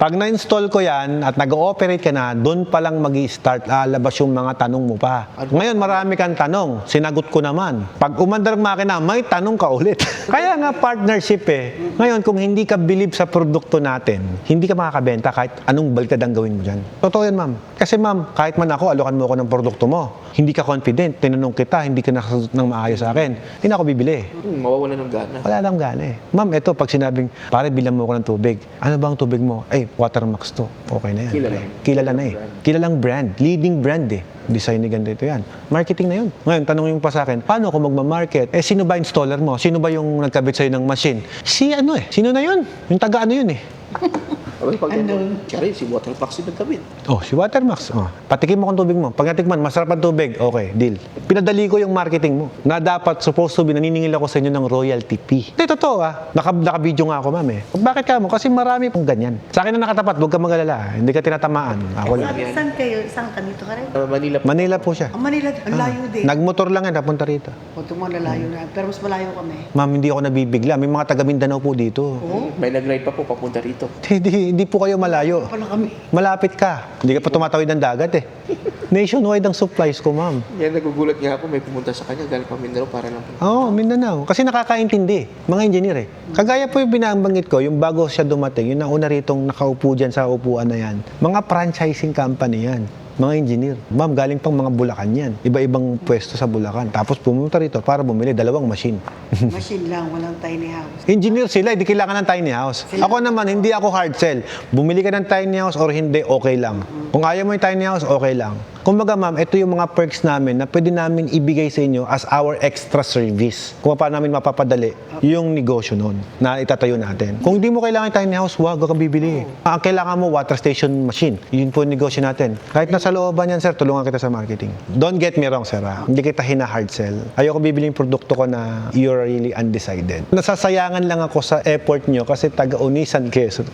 Pag na-install ko yan at nag-ooperate ka na, doon pa lang mag-i-start, lalabas yung mga tanong mo pa. Ngayon, marami kang tanong. Sinagot ko naman. Pag umandar ang makina, may tanong ka ulit. Kaya nga partnership eh. Ngayon, kung hindi ka believe sa produkto natin, hindi ka makakabenta kahit anong baliktad ang gawin mo dyan. Totoo yan, ma'am. Kasi ma'am, kahit man ako, alokan mo ako ng produkto mo. Hindi ka confident, tinanong kita, hindi ka nakasagot ng maayos sa akin. Hindi na ako bibili. Mawawala ng gana. Wala lang gana eh. Ma'am, ito, pag sinabing, pare, bilang mo ako ng tubig. Ano ba ang tubig mo? Watermax to. Okay na yan. Kilala na eh. Kilalang brand. Leading brand eh. Design ni ganito yan. Marketing na yun. Ngayon, tanong yung pa sa akin, paano ako magmamarket? Sino ba installer mo? Sino ba yung nagkabit sa'yo ng machine? Sino na yun? Yung taga ano yun eh. Siya rin, si Watermax yung nagkabit. Si Watermax. Patikim mo kung tubig mo. Pag natikman, masarap ang tubig. Okay, deal. Pinadali ko yung marketing mo na dapat supposed to be naniningil ako sa inyo ng royalty fee. Hindi, totoo Naka-video nga ako, ma'am eh. Bakit ka mo? Kasi marami pong ganyan. Sa akin na nakatapat, huwag ka mag-alala. Hindi ka tinatamaan. Ako lang. Saan kayo? Saan ka dito ka rin? Manila po. Manila po siya. Manila, ang layo din. Nagmotor lang yan, napunta rito. O, tumalayo na. Pero mas malayo kami. Ma'am, hindi ako nabibigla. May mga taga Mindanao po dito. May nag-ride pa po papunta rito. Hindi po kayo malayo. Pala kami. Malapit ka. Hindi ka pa tumatawid ng dagat eh. Nationwide ang supplies ko, ma'am. Yan, nagugulat nga ako, may pumunta sa kanya, galing pa Mindanao para lang po. Mindanao. Kasi nakakaintindi. Mga engineer eh. Kagaya po yung binabanggit ko, yung bago siya dumating, yung nauna ritong nakaupo dyan sa upuan na yan. Mga franchising company yan. Mga engineer. Ma'am, galing pang mga Bulacan yan. Iba-ibang pwesto sa Bulacan. Tapos pumunta rito para bumili 2 machine. Machine lang, walang tiny house. Engineer sila, hindi kailangan ng tiny house. Ako naman, hindi ako hard sell. Bumili ka ng tiny house or hindi, okay lang. Kung ayaw mo yung tiny house, okay lang. Kumbaga ma'am, ito yung mga perks namin na pwede namin ibigay sa inyo as our extra service. Kung paano namin mapapadali yung negosyo nun na itatayo natin. Kung di mo kailangan yung tiny house, wag ka bibili. Ang kailangan mo, water station machine. Yun po yung negosyo natin. Kahit nasa looban yan, sir, tulungan kita sa marketing. Don't get me wrong, sir. Hindi kita hina-hard sell. Ayoko bibili yung produkto ko na you're really undecided. Nasasayangan lang ako sa effort nyo kasi taga-Unisan, Quezon.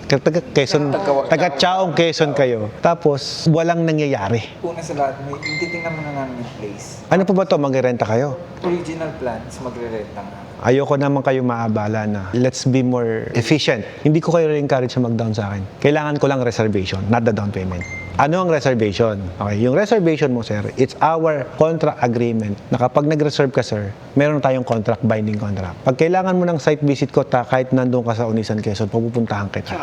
Taga-Chaong, Quezon kayo. Tapos, walang nangyayari. Una sa lahat, may titingnan muna namin yung place. Ano po ba to? Magrerenta kayo? Original plans, magre-renta nga. Ayoko naman kayo maabala na let's be more efficient. Hindi ko kayo encourage na mag-down sa akin. Kailangan ko lang reservation, not the down payment. Ano ang reservation? Okay, yung reservation mo, sir, it's our contract agreement na kapag nag-reserve ka, sir, meron tayong contract, binding contract. Pag kailangan mo ng site visit ko, kahit nandun ka sa Unisan, Quezon, pupuntahan kita.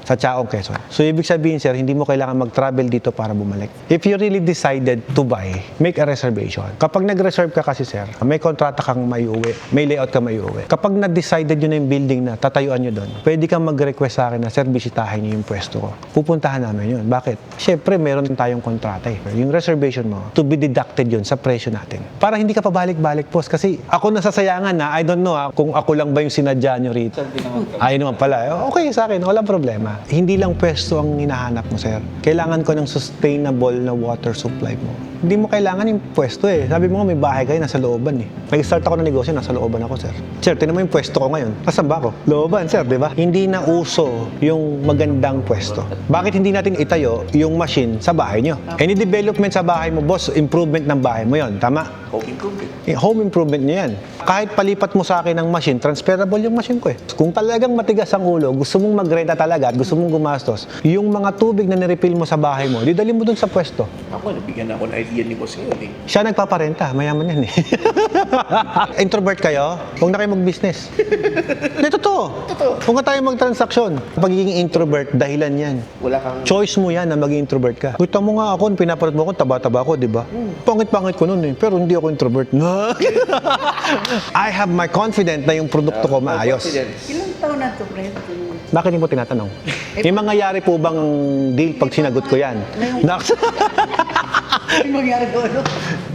Sa Chaong, Quezon. So, ibig sabihin, sir, hindi mo kailangan mag-travel dito para bumalik. If you really decided to buy, make a reservation. Kapag nag-reserve ka kasi, sir, may kontrata kang maiuwi, may layout ka maiuwi. Kapag na-decided yun na yung building na tatayuan nyo doon, pwede kang mag-request sa akin na, sir, bisitahin nyo yung pwesto ko. Pupuntahan namin yun. Bakit? Siyempre, meron tayong kontrata eh. Yung reservation mo, to be deducted yun sa presyo natin. Para hindi ka pabalik-balik, boss. Kasi ako nasasayangan na, I don't know kung ako lang ba yung sinadya nyo rito. Ayun naman pala. Okay sa akin, walang problema. Hindi lang pwesto ang hinahanap mo, sir. Kailangan ko ng sustainable na water supply mo. Hindi mo kailangan yung pwesto eh. Sabi mo nga, may bahay kayo, nasa looban eh. Nag-start ako ng negosyo, nasa looban ako, sir. Sir, tinan mo yung pwesto ko ngayon. Nasaan ba ako? Looban, sir, di ba? Hindi na uso yung magandang pwesto. Bakit hindi natin itayo yung machine sa bahay nyo? Any development sa bahay mo, boss, improvement ng bahay mo yon, tama? Home improvement. Home improvement nyo yan. Kahit palipat mo sa akin ng machine, transferable yung machine ko eh. Kung talagang matigas ang ulo, gusto mong magrenta talaga at gusto mong gumastos, yung mga tubig na nirefill mo sa bahay mo, didali mo dun sa pwesto. Ako, nabigyan ako ng idea ni Boss ngayon eh. Siya nagpaparenta, mayaman yan eh. Introvert kayo, huwag na kayo mag-business. Hindi, totoo. Huwag na tayo mag-transaksyon. Pagiging introvert, dahilan yan. Wala kang... Choice mo yan na maging introvert ka. Kita mo nga ako, pinapanood mo ako, taba-taba ako, di ba? Pangit-pangit ko nun eh, pero hindi ako introvert. I have my confidence na yung produkto ko maayos. Ilang taon na ito, Fred? Bakit hindi mo tinatanong? May mangyayari po bang deal pag sinagot ko yan? Ano mangyari doon?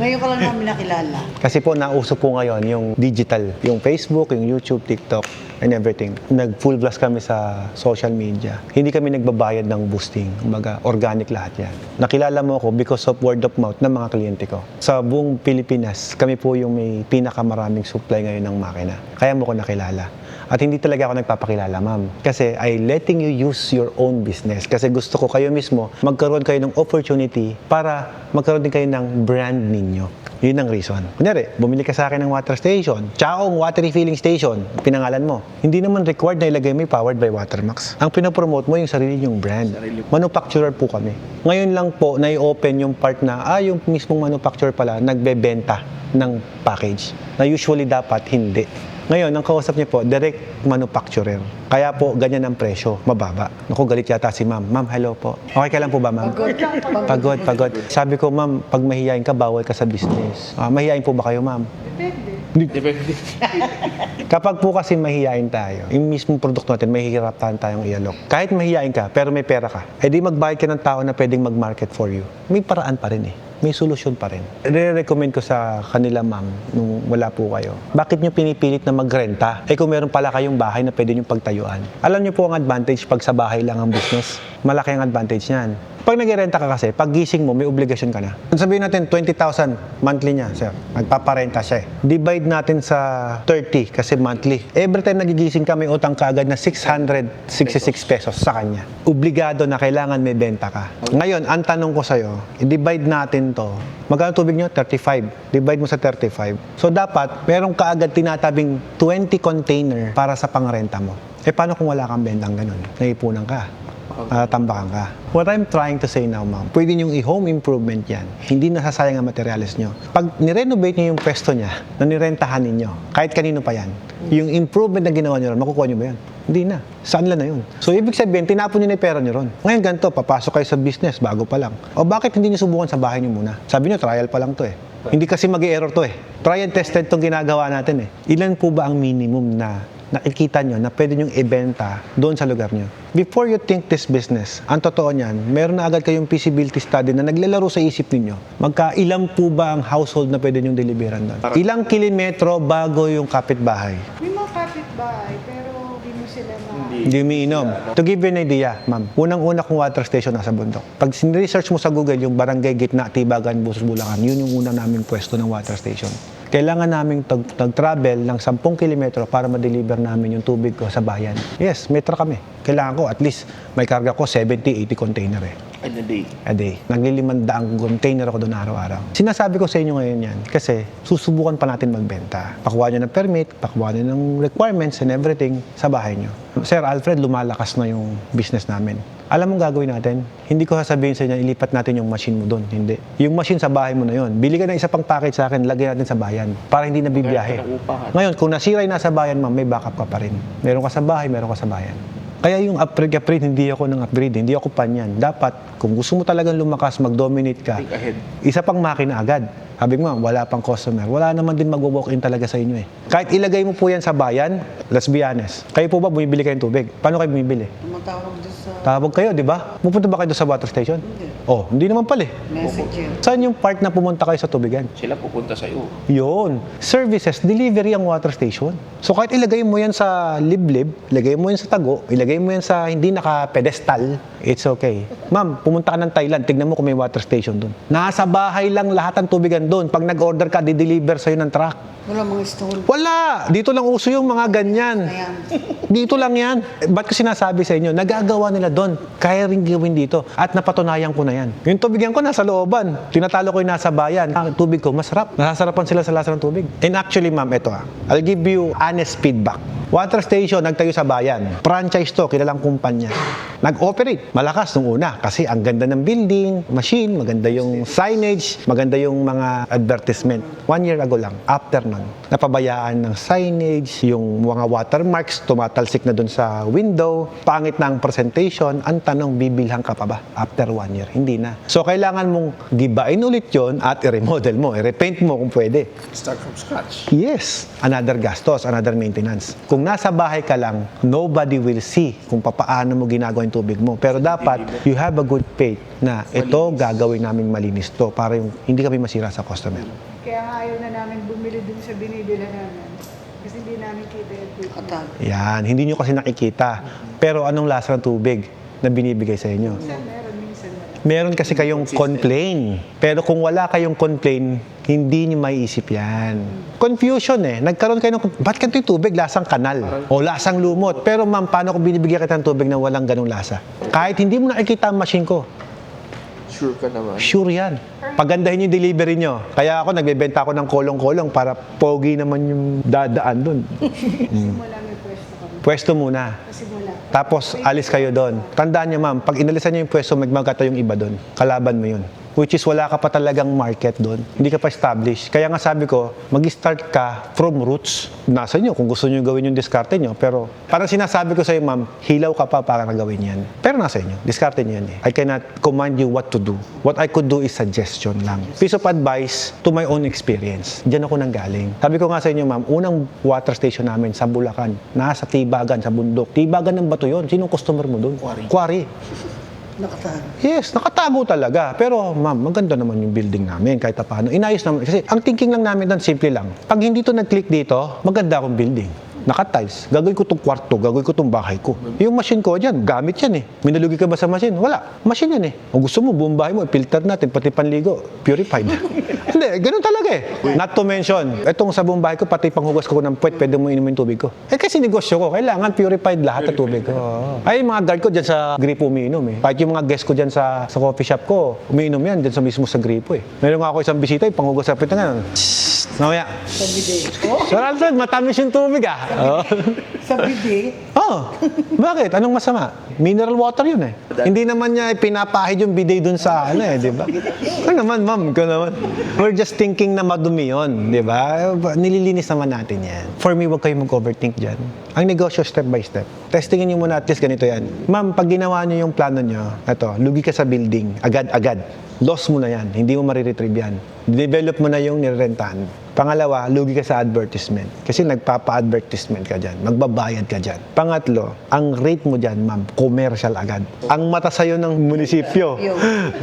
Ngayon ka lang namin nakilala. Kasi po, nauso po ngayon yung digital. Yung Facebook, yung YouTube, TikTok, and everything. Nag-full blast kami sa social media. Hindi kami nagbabayad ng boosting. Kumbaga, organic lahat yan. Nakilala mo ako because of word of mouth ng mga kliyente ko. Sa buong Pilipinas, kami po yung may pinakamaraming supply ngayon ng makina. Kaya mo ko nakilala. At hindi talaga ako nagpapakilala, ma'am. Kasi I letting you use your own business. Kasi gusto ko kayo mismo magkaroon kayo ng opportunity para magkaroon din kayo ng brand ninyo. Yun ang reason. Kunyari, bumili ka sa akin ng water station, Chaong Water Refilling Station, pinangalan mo. Hindi naman required na ilagay mo powered by Watermax. Ang pinopromote mo yung sarili yung brand. Manufacturer po kami. Ngayon lang po, na-open yung part na, yung mismong manufacturer pala, nagbebenta ng package. Na usually dapat hindi. Ngayon, ang kausap niya po, direct manufacturer. Kaya po, ganyan ang presyo, mababa. Naku, galit yata si ma'am. Ma'am, hello po. Okay ka lang po ba, ma'am? Pagod. Sabi ko, ma'am, pag mahihayin ka, bawal ka sa business. Mahihayin po ba kayo, ma'am? Depende. Kapag po kasi mahihayin tayo, yung mismong produkto natin, mahihirapan tayong ialok. Kahit mahihayin ka, pero may pera ka, edi magbayad ka ng tao na pwedeng mag-market for you. May paraan pa rin eh. May solusyon pa rin. Re-recommend ko sa kanila, ma'am, nung wala po kayo. Bakit nyo pinipilit na magrenta? Kung meron pala kayong bahay na pwede nyo pagtayuan. Alam nyo po ang advantage pag sa bahay lang ang business. Malaki ang advantage niyan. Pag nag-renta ka kasi, pag gising mo, may obligasyon ka na. Sabihin natin, 20,000 monthly niya, sir. Nagpaparenta siya eh. Divide natin sa 30 kasi monthly. Every time nagigising ka, may utang ka agad na 666 pesos sa kanya. Obligado na kailangan may benta ka. Ngayon, ang tanong ko sa'yo, i-divide natin to. Magkano tubig nyo? 35. Divide mo sa 35. So, dapat, meron ka agad tinatabing 20 container para sa pangrenta mo. Paano kung wala kang bentang ganun? Naipunan ka. Tambakan ka. What I'm trying to say now, ma'am, pwede niyong i-home improvement yan. Hindi nasasayang ang materials nyo. Pag nirenovate niyo yung pwesto niya na nirentahan ninyo, kahit kanino pa yan, yung improvement na ginawa nyo ron, makukuha nyo ba yan? Hindi na. Saan lang na yun? So, ibig sabihin, tinapon nyo na yung pera nyo ron. Ngayon, ganito, papasok kayo sa business bago pa lang. O bakit hindi nyo subukan sa bahay nyo muna? Sabi nyo, trial pa lang to eh. Hindi kasi mag-error to eh. Try and tested itong ginagawa natin eh. Ilan po ba ang minimum na nakikita nyo na pwede nyong ibenta doon sa lugar nyo? Before you think this business, ang totoo niyan, meron na agad kayong feasibility study na naglalaro sa isip ninyo. Magkailan po ba ang household na pwede nyong deliveran doon? Ilang kilometro bago yung kapitbahay? May mga kapitbahay, pero hindi mo sila Hindi umiinom. To give you an idea, ma'am, unang-una kong water station nasa bundok. Pag sin-research mo sa Google yung Barangay Gitna, Tibagan, Busos, Bulacan, yun yung unang naming pwesto ng water station. Kailangan naming nag-travel ng 10 kilometro para ma-deliver namin yung tubig ko sa bayan. Yes, may truck kami. Kailangan ko, at least, may karga ko 70-80 container eh. And a day. A day. Naglilimandaang container ako doon araw-araw. Sinasabi ko sa inyo ngayon yan kasi susubukan pa natin magbenta. Pakuha nyo ng permit, pakuha nyo ng requirements and everything sa bahay nyo. Sir Alfred, lumalakas na yung business namin. Alam mong gagawin natin? Hindi ko sasabihin sa inyo, ilipat natin yung machine mo doon. Hindi. Yung machine sa bahay mo na yun. Bili ka ng isa pang package sa akin, lagyan natin sa bayan para hindi na bibiyahe. Ngayon, kung nasira yung nasa bayan, ma'am, may backup ka pa rin. Meron ka sa bahay, meron ka sa bayan. Kaya yung upgrade, hindi ako ng upgrade, hindi ako panyan. Dapat, kung gusto mo talagang lumakas, mag-dominate ka, isa pang makina agad. Sabi mo, wala pang customer. Wala naman din mag-walk-in talaga sa inyo eh. Kahit ilagay mo po yan sa bayan, let's be honest. Kayo po ba bumibili kayo ng tubig? Paano kayo bumibili? tumatawag doon sa Tawag kayo, di ba? Pupunta ba kayo doon sa water station? Oh, hindi naman pala eh. messenger. Saan yung part na pumunta kayo sa tubigan? Sila pupunta sa'yo. Yun. Services, delivery ang water station. So kahit ilagay mo yan sa liblib, ilagay mo yan sa tago, ilagay mo yan sa hindi naka-pedestal, it's okay. Ma'am, pumunta ka ng Thailand, tignan mo kung may water station doon. Nasa bahay lang lahat ng tubigan doon. Pag nag-order ka, di-deliver sa'yo ng truck. Wala mga stone. Wala! Dito lang uso yung mga ganyan. Ayan. Dito lang yan. Ba't ko sinasabi sa inyo? Nagagawa nila doon. Kaya rin gawin dito. At napatunayan ko na yan. Yung tubigan ko nasa looban. Tinatalo ko yung nasa bayan. Ang tubig ko, masarap. Nasasarapan sila sa lasa ng tubig. And actually, ma'am, ito I'll give you honest feedback. Water station, nagtayo sa bayan. Franchise to, kilalang kumpanya. Nag-operate. Malakas nung una kasi ang ganda ng building, machine, maganda yung signage, maganda yung mga advertisement. 1 year ago lang, after nun, napabayaan ng signage, yung mga watermarks, tumatalsik na dun sa window, pangit na ang presentation, ang tanong, bibilhan ka pa ba after 1 year? Hindi na. So, kailangan mong gibain ulit yon at i-remodel mo, i-repaint mo kung pwede. Start from scratch. Yes, another gastos, another maintenance. Kung nasa bahay ka lang, nobody will see kung paano mo ginagawa yung tubig mo. Pero dapat, you have a good faith na ito gagawin namin malinis to para yung hindi kami masira sa customer. Kaya nga ayaw na namin bumili dun sa binibila namin. Kasi hindi namin kita yung katag. Yan, hindi nyo kasi nakikita. Pero anong lasa ng tubig na binibigay sa inyo? Minsan meron, minsan wala. Meron kasi kayong complain. Pero kung wala kayong complain, hindi nyo maiisip yan. Confusion eh. Nagkaroon kayo ng, ba't ganito yung tubig? Lasang kanal. O lasang lumot. Pero ma'am, paano kung binibigyan kita ng tubig na walang ganung lasa? Kahit hindi mo nakikita ang machine ko, Sure ka naman. sure yan. Pagandahin yung delivery nyo. Kaya ako, nagbebenta ako ng kolong-kolong para pogi naman yung dadaan dun. Simula may pwesto kami. Pwesto muna. Kasi wala. Tapos, alis kayo doon. Tandaan nyo, ma'am, pag inalisan nyo yung pwesto, magmagkata yung iba doon. Kalaban mo yun. Which is, wala ka pa talagang market doon. Hindi ka pa established. Kaya nga sabi ko, mag-start ka from roots. Nasa inyo, kung gusto nyo gawin yung diskarte nyo. Pero, parang sinasabi ko sa'yo, ma'am, hilaw ka pa para gawin yan. Pero nasa inyo, diskarte nyo yan eh. I cannot command you what to do. What I could do is suggestion lang. Piece of advice to my own experience. Diyan ako nanggaling. Sabi ko nga sa inyo, ma'am, unang water station namin sa Bulacan, nasa Tibagan, sa bundok. Tibagan ng bato yun. Sinong customer mo doon? Quarry. Nakatago. Yes, nakatago talaga. Pero ma'am, maganda naman yung building namin kahit paano. Inayos naman. Kasi ang thinking lang namin doon, simple lang. Pag hindi to nag-click dito, maganda akong building. Naka-tiles. Gagawin ko tong kwarto, gagawin ko tong bahay ko. Yung machine ko dyan, gamit yan eh. Minalugi ka ba sa machine? Wala. Machine yan eh. Kung gusto mo, buong bahay mo, filter natin, pati panligo, purified. Hindi, ganun talaga eh. Not to mention, itong sa buong bahay ko, pati panghugas ko ng puwet, pwede mo inumin tubig ko. Eh kasi negosyo ko, kailangan purified lahat ng tubig ko. Ay, mga guard ko dyan sa gripo umiinom eh. Kahit yung mga guest ko dyan sa coffee shop ko, umiinom yan dyan sa mismo sa gripo eh. Meron nga ako isang bisita, panghugas sa puwet na nga. Mamaya. Sa bidet. Oh, Sir Alfred, matamis yung tubig ah. Oh. sa bidet. Oh, bakit? Anong masama? Mineral water yun eh. Hindi naman niya pinapahid yung bidet dun sa ano eh, di ba? Ikaw naman, ma'am, ikaw naman. We're just thinking na madumi yun, di ba? Nililinis naman natin yan. For me, huwag kayo mag-overthink dyan. Ang negosyo, step by step. Testingin niyo muna at least ganito yan. Ma'am, pag ginawa niyo yung plano niyo, eto, lugi ka sa building, agad-agad. Loss mo na yan, hindi mo mariretrieve yan. Develop mo na yung nirentahan. Pangalawa, lugi ka sa advertisement. Kasi nagpapa-advertisement ka dyan. Magbabayad ka dyan. Pangatlo, ang rate mo dyan, ma'am, commercial agad. Ang mata sa'yo ng munisipyo.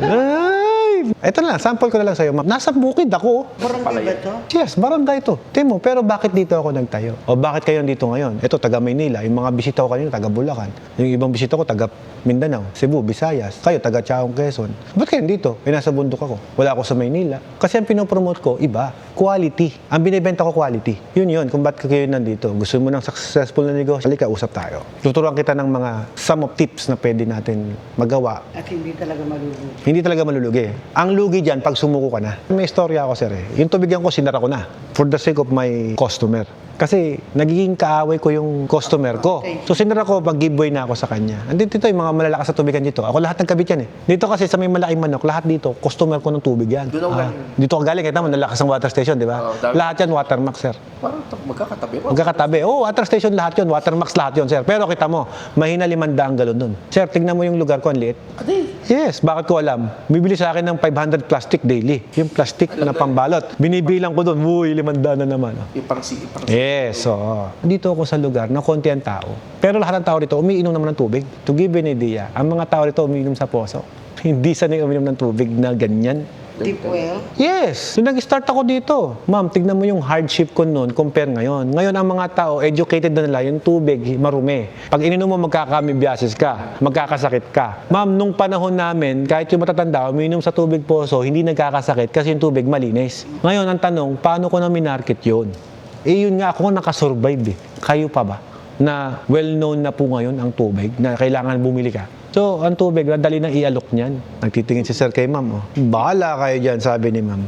Ay! Ito na lang, sample ko na lang sa'yo, ma'am. Nasa bukid ako. Barangay ba to? Yes, barangay to. Timo, pero bakit dito ako nagtayo? O bakit kayo dito ngayon? Ito, taga Maynila. Yung mga bisita ko kanina, taga Bulacan. Yung ibang bisita ko, taga Mindanao, Cebu, Visayas. Kayo, taga Chaong, Quezon. Ba't kayo dito? Eh, nasa bundok ako. Wala ako sa Maynila. Kasi ang pinopromote ko, iba. Quality. Ang binibenta ko, quality. Yun. Kung ba't kayo nandito? Gusto mo ng successful na negosyo? Halika, usap tayo. Tuturuan kita ng mga sum of tips na pwede natin magawa. At hindi talaga malulugi. Hindi talaga malulugi. Ang lugi dyan, pag sumuko ka na. May istorya ako, sir eh. Yung tubigan ko, sinara ko na. For the sake of my customer. Kasi nagiging kaaway ko yung customer ko. So sinara ko, mag-giveaway na ako sa kanya. Andito yung mga malalakas sa tubigan dito. Ako lahat nagkabit yan eh. Dito kasi sa may malaking manok, lahat dito, customer ko ng tubig yan. Doon ako galing. Dito ako galing. Kita mo, nalakas ang water station, di ba? Dami. Lahat yan, Watermax, sir. Parang magkakatabi. Magkakatabi. Oo, water station lahat yun. Watermax lahat yun, sir. Pero kita mo, mahina 500 galon dun. Sir, tignan mo yung lugar ko, ang liit. Ate, Yes, bakit ko alam? Bibili sa akin ng 500 plastic daily. Yung plastic na pambalot. Binibilang ko doon, uy, 500 na naman. yung parang Yes, oo. Dito ako sa lugar na konti ang tao. Pero lahat ng tao dito, umiinom naman ng tubig. To give you an idea, ang mga tao dito umiinom sa poso. Hindi sanay uminom ng tubig na ganyan. Deep well. Yes, nung nag-start ako dito. Ma'am, tignan mo yung hardship ko noon compare ngayon. Ngayon ang mga tao, educated na nila, yung tubig marumi. Pag ininom mo, magkakamibiasis ka, magkakasakit ka. Ma'am, nung panahon namin, kahit yung matatanda, uminom sa tubig poso, hindi nagkakasakit kasi yung tubig malinis. Ngayon, ang tanong, paano ko na minarket yun? Eh yun nga, ako nakasurvive eh. Kayo pa ba? Na well-known na po ngayon ang tubig, na kailangan bumili ka. So, ang tubig, dali nang ialok niyan. Nagtitingin si Sir kay Ma'am. Oh. Bahala kayo dyan, sabi ni Ma'am.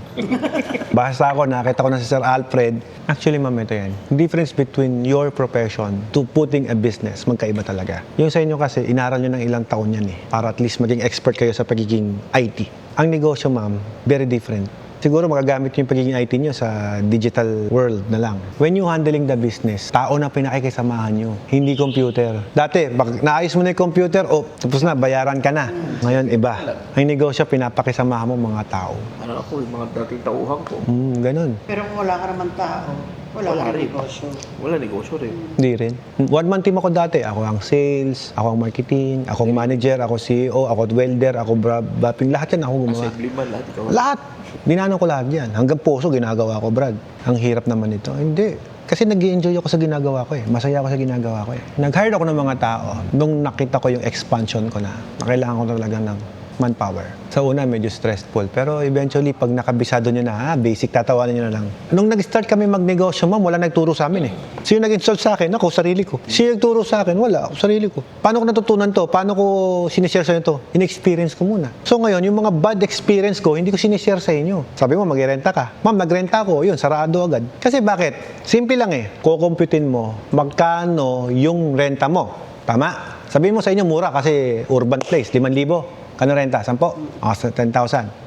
Basta ako, nakita ko na si Sir Alfred. Actually, Ma'am, ito yan. Difference between your profession to putting a business, magkaiba talaga. Yung sa inyo kasi, inaral nyo ng ilang taon yan eh. Para at least maging expert kayo sa pagiging IT. Ang negosyo, Ma'am, very different. Siguro magagamit yung pagiging IT nyo sa digital world na lang. When you handling the business, tao na pinakikisamahan nyo, hindi computer. Dati, pag naayos mo na yung computer, tapos na, bayaran ka na. Ngayon, iba. Ang negosyo, pinapakisamahan mo mga tao. Ano ako, yung mga dating tauhan ko. Ganun. Pero kung wala ka naman tao, wala ka rin negosyo. Wala negosyo rin. Hindi rin. One-man team ako dati. Ako ang sales, ako ang marketing, ako ang manager, ako CEO, ako welder, ako wrapping. Lahat yan ako gumawa. Assembly man, lahat ikaw. Lahat. Dinanong ko lahat yan. Hanggang puso ginagawa ko, Brad. Ang hirap naman ito. Hindi. Kasi nag-i-enjoy ako sa ginagawa ko eh. Masaya ako sa ginagawa ko eh. Nag-hire ako ng mga tao nung nakita ko yung expansion ko na kailangan ko talaga ng manpower. Sa una, medyo stressful. Pero eventually, pag nakabisado nyo na, basic, tatawanan nyo na lang. Nung nag-start kami magnegosyo, ma'am, wala nagturo sa amin eh. Sino nag-install sa akin? Ako, sarili ko. Sino nagturo sa akin? Wala, ako, sarili ko. Paano ko natutunan to? Paano ko sinishare sa inyo to? In-experience ko muna. So ngayon, yung mga bad experience ko, hindi ko sinishare sa inyo. Sabi mo, mag-renta ka. Ma'am, nagrenta ko. Yun, sarado agad. Kasi bakit? Simple lang eh. Kukumputin mo, magkano yung renta mo. Tama? Sabihin mo sa inyo, mura kasi urban place, 5,000. Kano renta? 10? O, 10,000.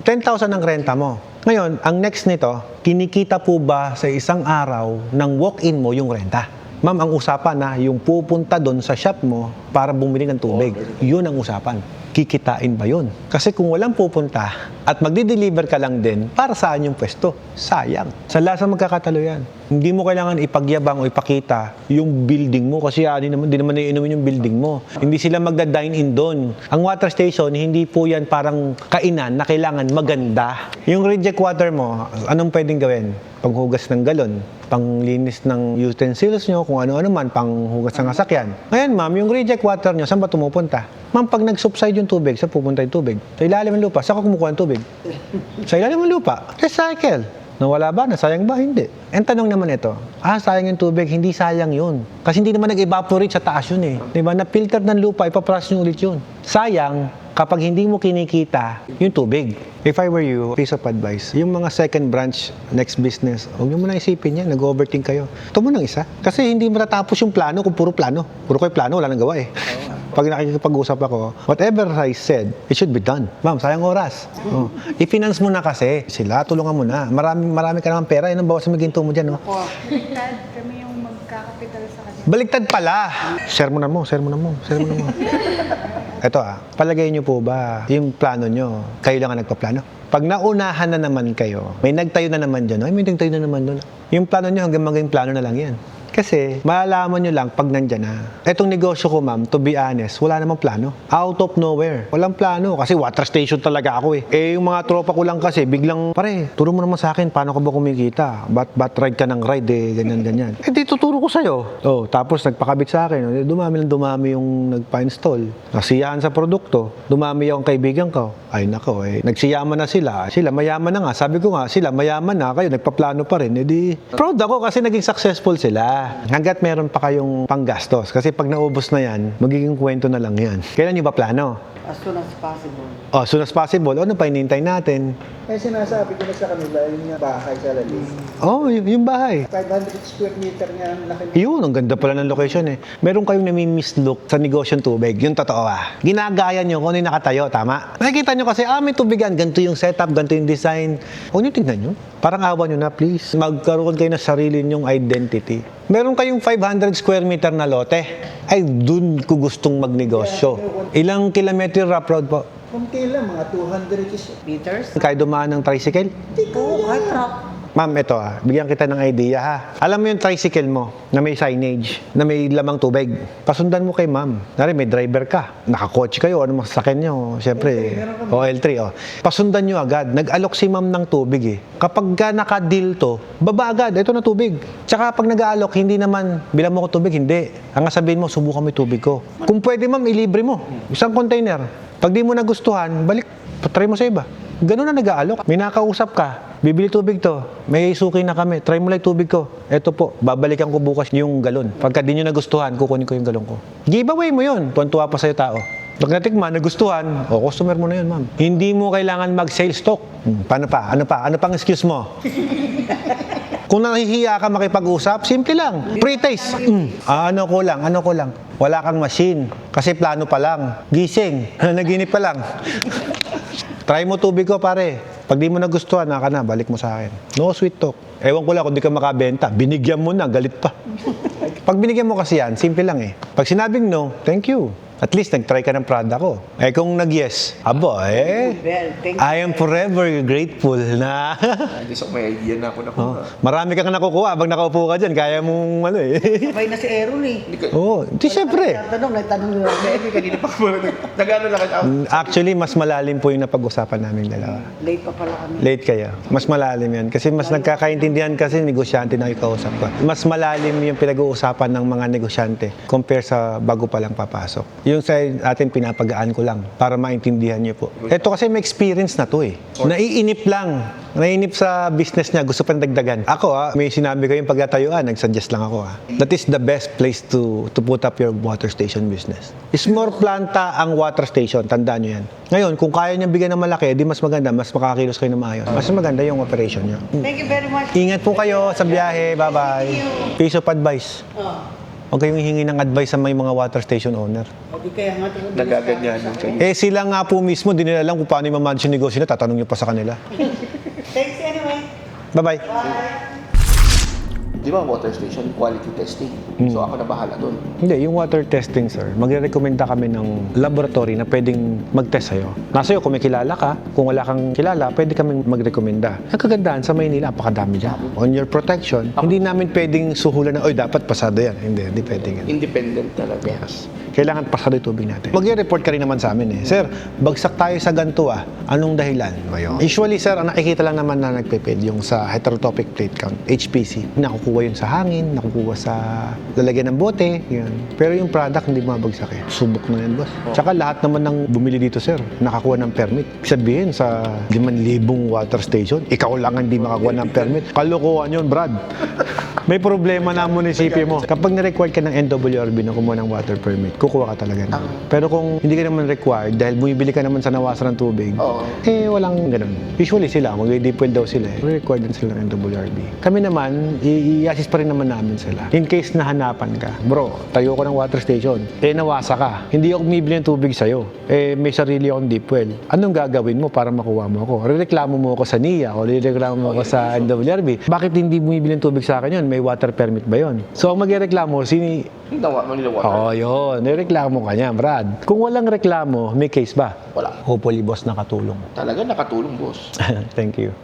10,000 ang renta mo. Ngayon, ang next nito, kinikita po ba sa isang araw ng walk-in mo yung renta? Ma'am, ang usapan na yung pupunta doon sa shop mo para bumili ng tubig. Yun ang usapan. Kikitain ba yun? Kasi kung walang pupunta at magdi-deliver ka lang din, para saan yung pwesto? Sayang. Sa lasa magkakatalo yan. Hindi mo kailangan ipagyabang o ipakita yung building mo kasi di naman iinumin yung building mo. Hindi sila magda-dine-in doon. Ang water station, hindi po yan parang kainan na kailangan maganda. Yung reject water mo, anong pwedeng gawin? Panghugas ng galon, panglinis ng utensils nyo, kung ano-ano man, panghugas ng sasakyan. Ngayon, ma'am, yung reject water nyo, saan ba tumupunta? Ma'am, pag nag-subside yung tubig, saan pupunta yung tubig? Sa ilalim ng lupa, saan ka kumukuha ng tubig? Sa ilalim ng lupa, recycle. Nawala ba? Nasayang ba? Hindi. Ang tanong naman ito, sayang yung tubig, hindi sayang yun. Kasi hindi naman nag-evaporate sa taas yun eh. Diba? Na-filter ng lupa, ipaprocess nyo ulit yun. Sayang, kapag hindi mo kinikita yung tubig. If I were you, piece of advice, yung mga second branch, next business, huwag nyo muna isipin yan, nag-overthink kayo. Ito mo ng isa. Kasi hindi matatapos yung plano kung puro plano. Puro kayo plano, wala nang gawa eh. Pag nakikipag-usap ako, whatever I said, it should be done. Ma'am, sayang oras. Oh. I-finance mo na kasi. Sila, tulungan mo na. Marami ka naman pera. Yan ang bawas sa maginto mo dyan. No? Baliktad, kami yung magkakapital sa kanya. Baliktad pala. Share mo na mo. Ito palagay nyo po ba yung plano nyo, kayo lang ang nagpaplano? Pag naunahan na naman kayo, may nagtayo na naman dyan, may nagtayo na naman doon. Yung plano nyo hanggang maging plano na lang yan. Kasi, malalaman nyo lang pag nandyan na. Etong negosyo ko, ma'am, to be honest, wala namang plano. Out of nowhere. Walang plano. Kasi water station talaga ako eh. Eh, yung mga tropa ko lang kasi, biglang, pare, turo mo naman sa akin, paano ka ba kumikita? Ba't ride ka ng ride eh, ganyan. Eh, di tuturo ko sa'yo. Oh, tapos nagpakabit sa akin. Dumami yung nagpa-install. Nasiyahan sa produkto. Dumami yung kaibigan ko. Ay, nako eh. Nagsiyaman na sila. Sila, mayaman na nga. Sabi ko nga, sila, mayaman na. Kayo, nagpaplano pa rin. Eh, di, proud ako kasi naging successful sila. Hanggat meron pa kayong panggastos. Kasi pag naubos na yan, magiging kwento na lang yan. Kailan nyo ba plano? As soon as possible. Oh, as soon as possible. Ano pa hinihintay natin? Eh, sinasabi ko na sa kanila, yung bahay sa Lalim. Oh, yung bahay. 500 square meter nga ang laki. Yun, ang ganda pala ng location eh. Meron kayong nami-mislook sa negosyong tubig. Yung totoo Ginagaya nyo kung ano yung nakatayo, tama? Nakikita nyo kasi, may tubigan. Ganito yung setup, ganito yung design. Huwag nyo tignan nyo. Parang awa nyo na, please. Magkaroon kayo ng sarili nyong identity. Meron kayong 500 square meter na lote. Ay, dun ko gustong magnegosyo. Ilang kilometer rough road po? Kunti lang, mga 200 is Meters? Kaya dumaan ng tricycle? Oo, kahit truck. Ma'am, ito bigyan kita ng idea Alam mo yung tricycle mo na may signage, na may lamang tubig. Pasundan mo kay ma'am. Nari, may driver ka. Nakakotse kayo, ano masasakyan nyo? Siyempre, L3. Pasundan nyo agad. Nag-alok si ma'am ng tubig eh. Kapag ka naka-deal to, baba agad. Ito na tubig. Tsaka pag nag-aalok, hindi naman, bilang mo ko tubig, hindi. Ang sabihin mo, subukan mo yung tubig ko. Kung pwede ma'am, ilibre mo. Isang container. Pag di mo nagustuhan, balik. Patry mo sa iba. Ganun na nag-aalok. May nakausap ka. Bibili tubig to. May suki na kami. Try mo lang tubig ko. Eto po, babalikan ko bukas yung galon. Pagka di nyo nagustuhan, kukunin ko yung galon ko. Giveaway mo yun. Tuwan-tuwa pa sa'yo tao. Pag natikman, nagustuhan, customer mo na yun, ma'am. Hindi mo kailangan mag-sales talk. Paano pa? Ano pang excuse mo? Kung nahihiya ka makipag-usap, simple lang. Pre-taste. Ano ko lang. Wala kang machine. Kasi plano pa lang. Gising. Naginip pa lang. Try mo tubig ko, pare. Pag di mo nagustuhan, balik mo sa akin. No sweet talk. Ewan ko lang kung di ka makabenta. Binigyan mo na, galit pa. Pag binigyan mo kasi yan, simple lang eh. Pag sinabing no, thank you. At least nag-try ka ng product ko. Eh kung nag-yes, Well, thank you. I am forever grateful na So, may idea na ako nakuha. marami kang nakukuha. Pag nakaupo ka dyan, kaya mong Sabay na si Aaron eh. di syempre. Nagtanong nila. Kanina pa ako. Nag-ano lang ako. Actually, mas malalim po yung napag-usapan namin dalawa. Late pa pala kami. Late kayo. Mas malalim yan. Kasi mas nagkakaintindihan kasi negosyante na ikausap ko. Mas malalim yung pinag-uusapan ng mga negosyante compare sa bago pa lang papasok. Yung sa atin pinapagaan ko lang para maintindihan niyo po. Ito kasi may experience na to eh. Naiinip lang. Naiinip sa business niya. Gusto pang dagdagan. Ako may sinabi ko yung pagtatayuan. Nag-suggest lang ako That is the best place to put up your water station business. Is more planta ang water station. Tandaan niyo yan. Ngayon, kung kaya niya bigyan ng malaki, di mas maganda, mas makakilos kayo ng maayos. Mas maganda yung operation niyo. Thank you very much. Ingat po kayo sa biyahe. Bye-bye. Piece of advice. Huwag kayong hihingi ng advice sa may mga water station owner. Di kaya nga ito. Nagaganyanan kayo. Sila nga po mismo, di nila alam kung paano yung mamanage yung negosyo nila. Tatanong nyo pa sa kanila. Thanks anyway. Bye-bye. Di ba water station, quality testing? So ako na bahala doon. Hindi, yung water testing, sir, magre-recommenda kami ng laboratory na pwedeng mag-test sa'yo. Nasa iyo, kung may kilala ka, kung wala kang kilala, pwede kaming mag-recommenda. Ang kagandahan sa Maynila, apakadami dyan. On your protection, hindi namin pwedeng suhulan na, oy, dapat pasado yan. Hindi pwede yan. Independent talaga. Yes. Kailangan pasado yung tubig natin. Mag-report ka rin naman sa amin eh. Sir, bagsak tayo sa ganito Anong dahilan? Usually, sir, ang nakikita lang naman na nagpipid yung sa heterotopic plate count, HPC. Nakukuha yun sa hangin, nakukuha sa lalagyan ng bote, yun. Pero yung product hindi mabagsak eh. Subok na yan, boss. Tsaka lahat naman ng bumili dito, sir, nakakuha ng permit. Sabihin sa 5,000 water station, ikaw lang hindi makakuha ng permit. Kalokohan yun, Brad. May problema na ang munisipyo mo. Kapag na-required ka ng NWRB na kumuha ng water permit, kukuha ka talaga. Pero kung hindi ka naman required, dahil bumibili ka naman sa nawasan ng tubig, Oo. walang ganun. Usually sila, mag-deep well daw sila, required din sila ng NWRB. Kami naman, i-assist pa rin naman namin sila. In case nahanapan ka, bro, tayo ko ng water station, nawasa ka, hindi ako bumibili ng tubig sa'yo, may sarili akong deep well. Anong gagawin mo para makuha mo ako? Rereklamo mo ako sa NIA o rereklamo mo ako sa NWRB. Bakit hindi bumibili ng tubig sa akin yun? May water permit ba yun? So, ang magreklamo, Manila Water. Oo, yun. Nireklamo ka niya, Brad. Kung walang reklamo, may case ba? Wala. Hopefully, boss, nakatulong. Talaga nakatulong, boss. Thank you.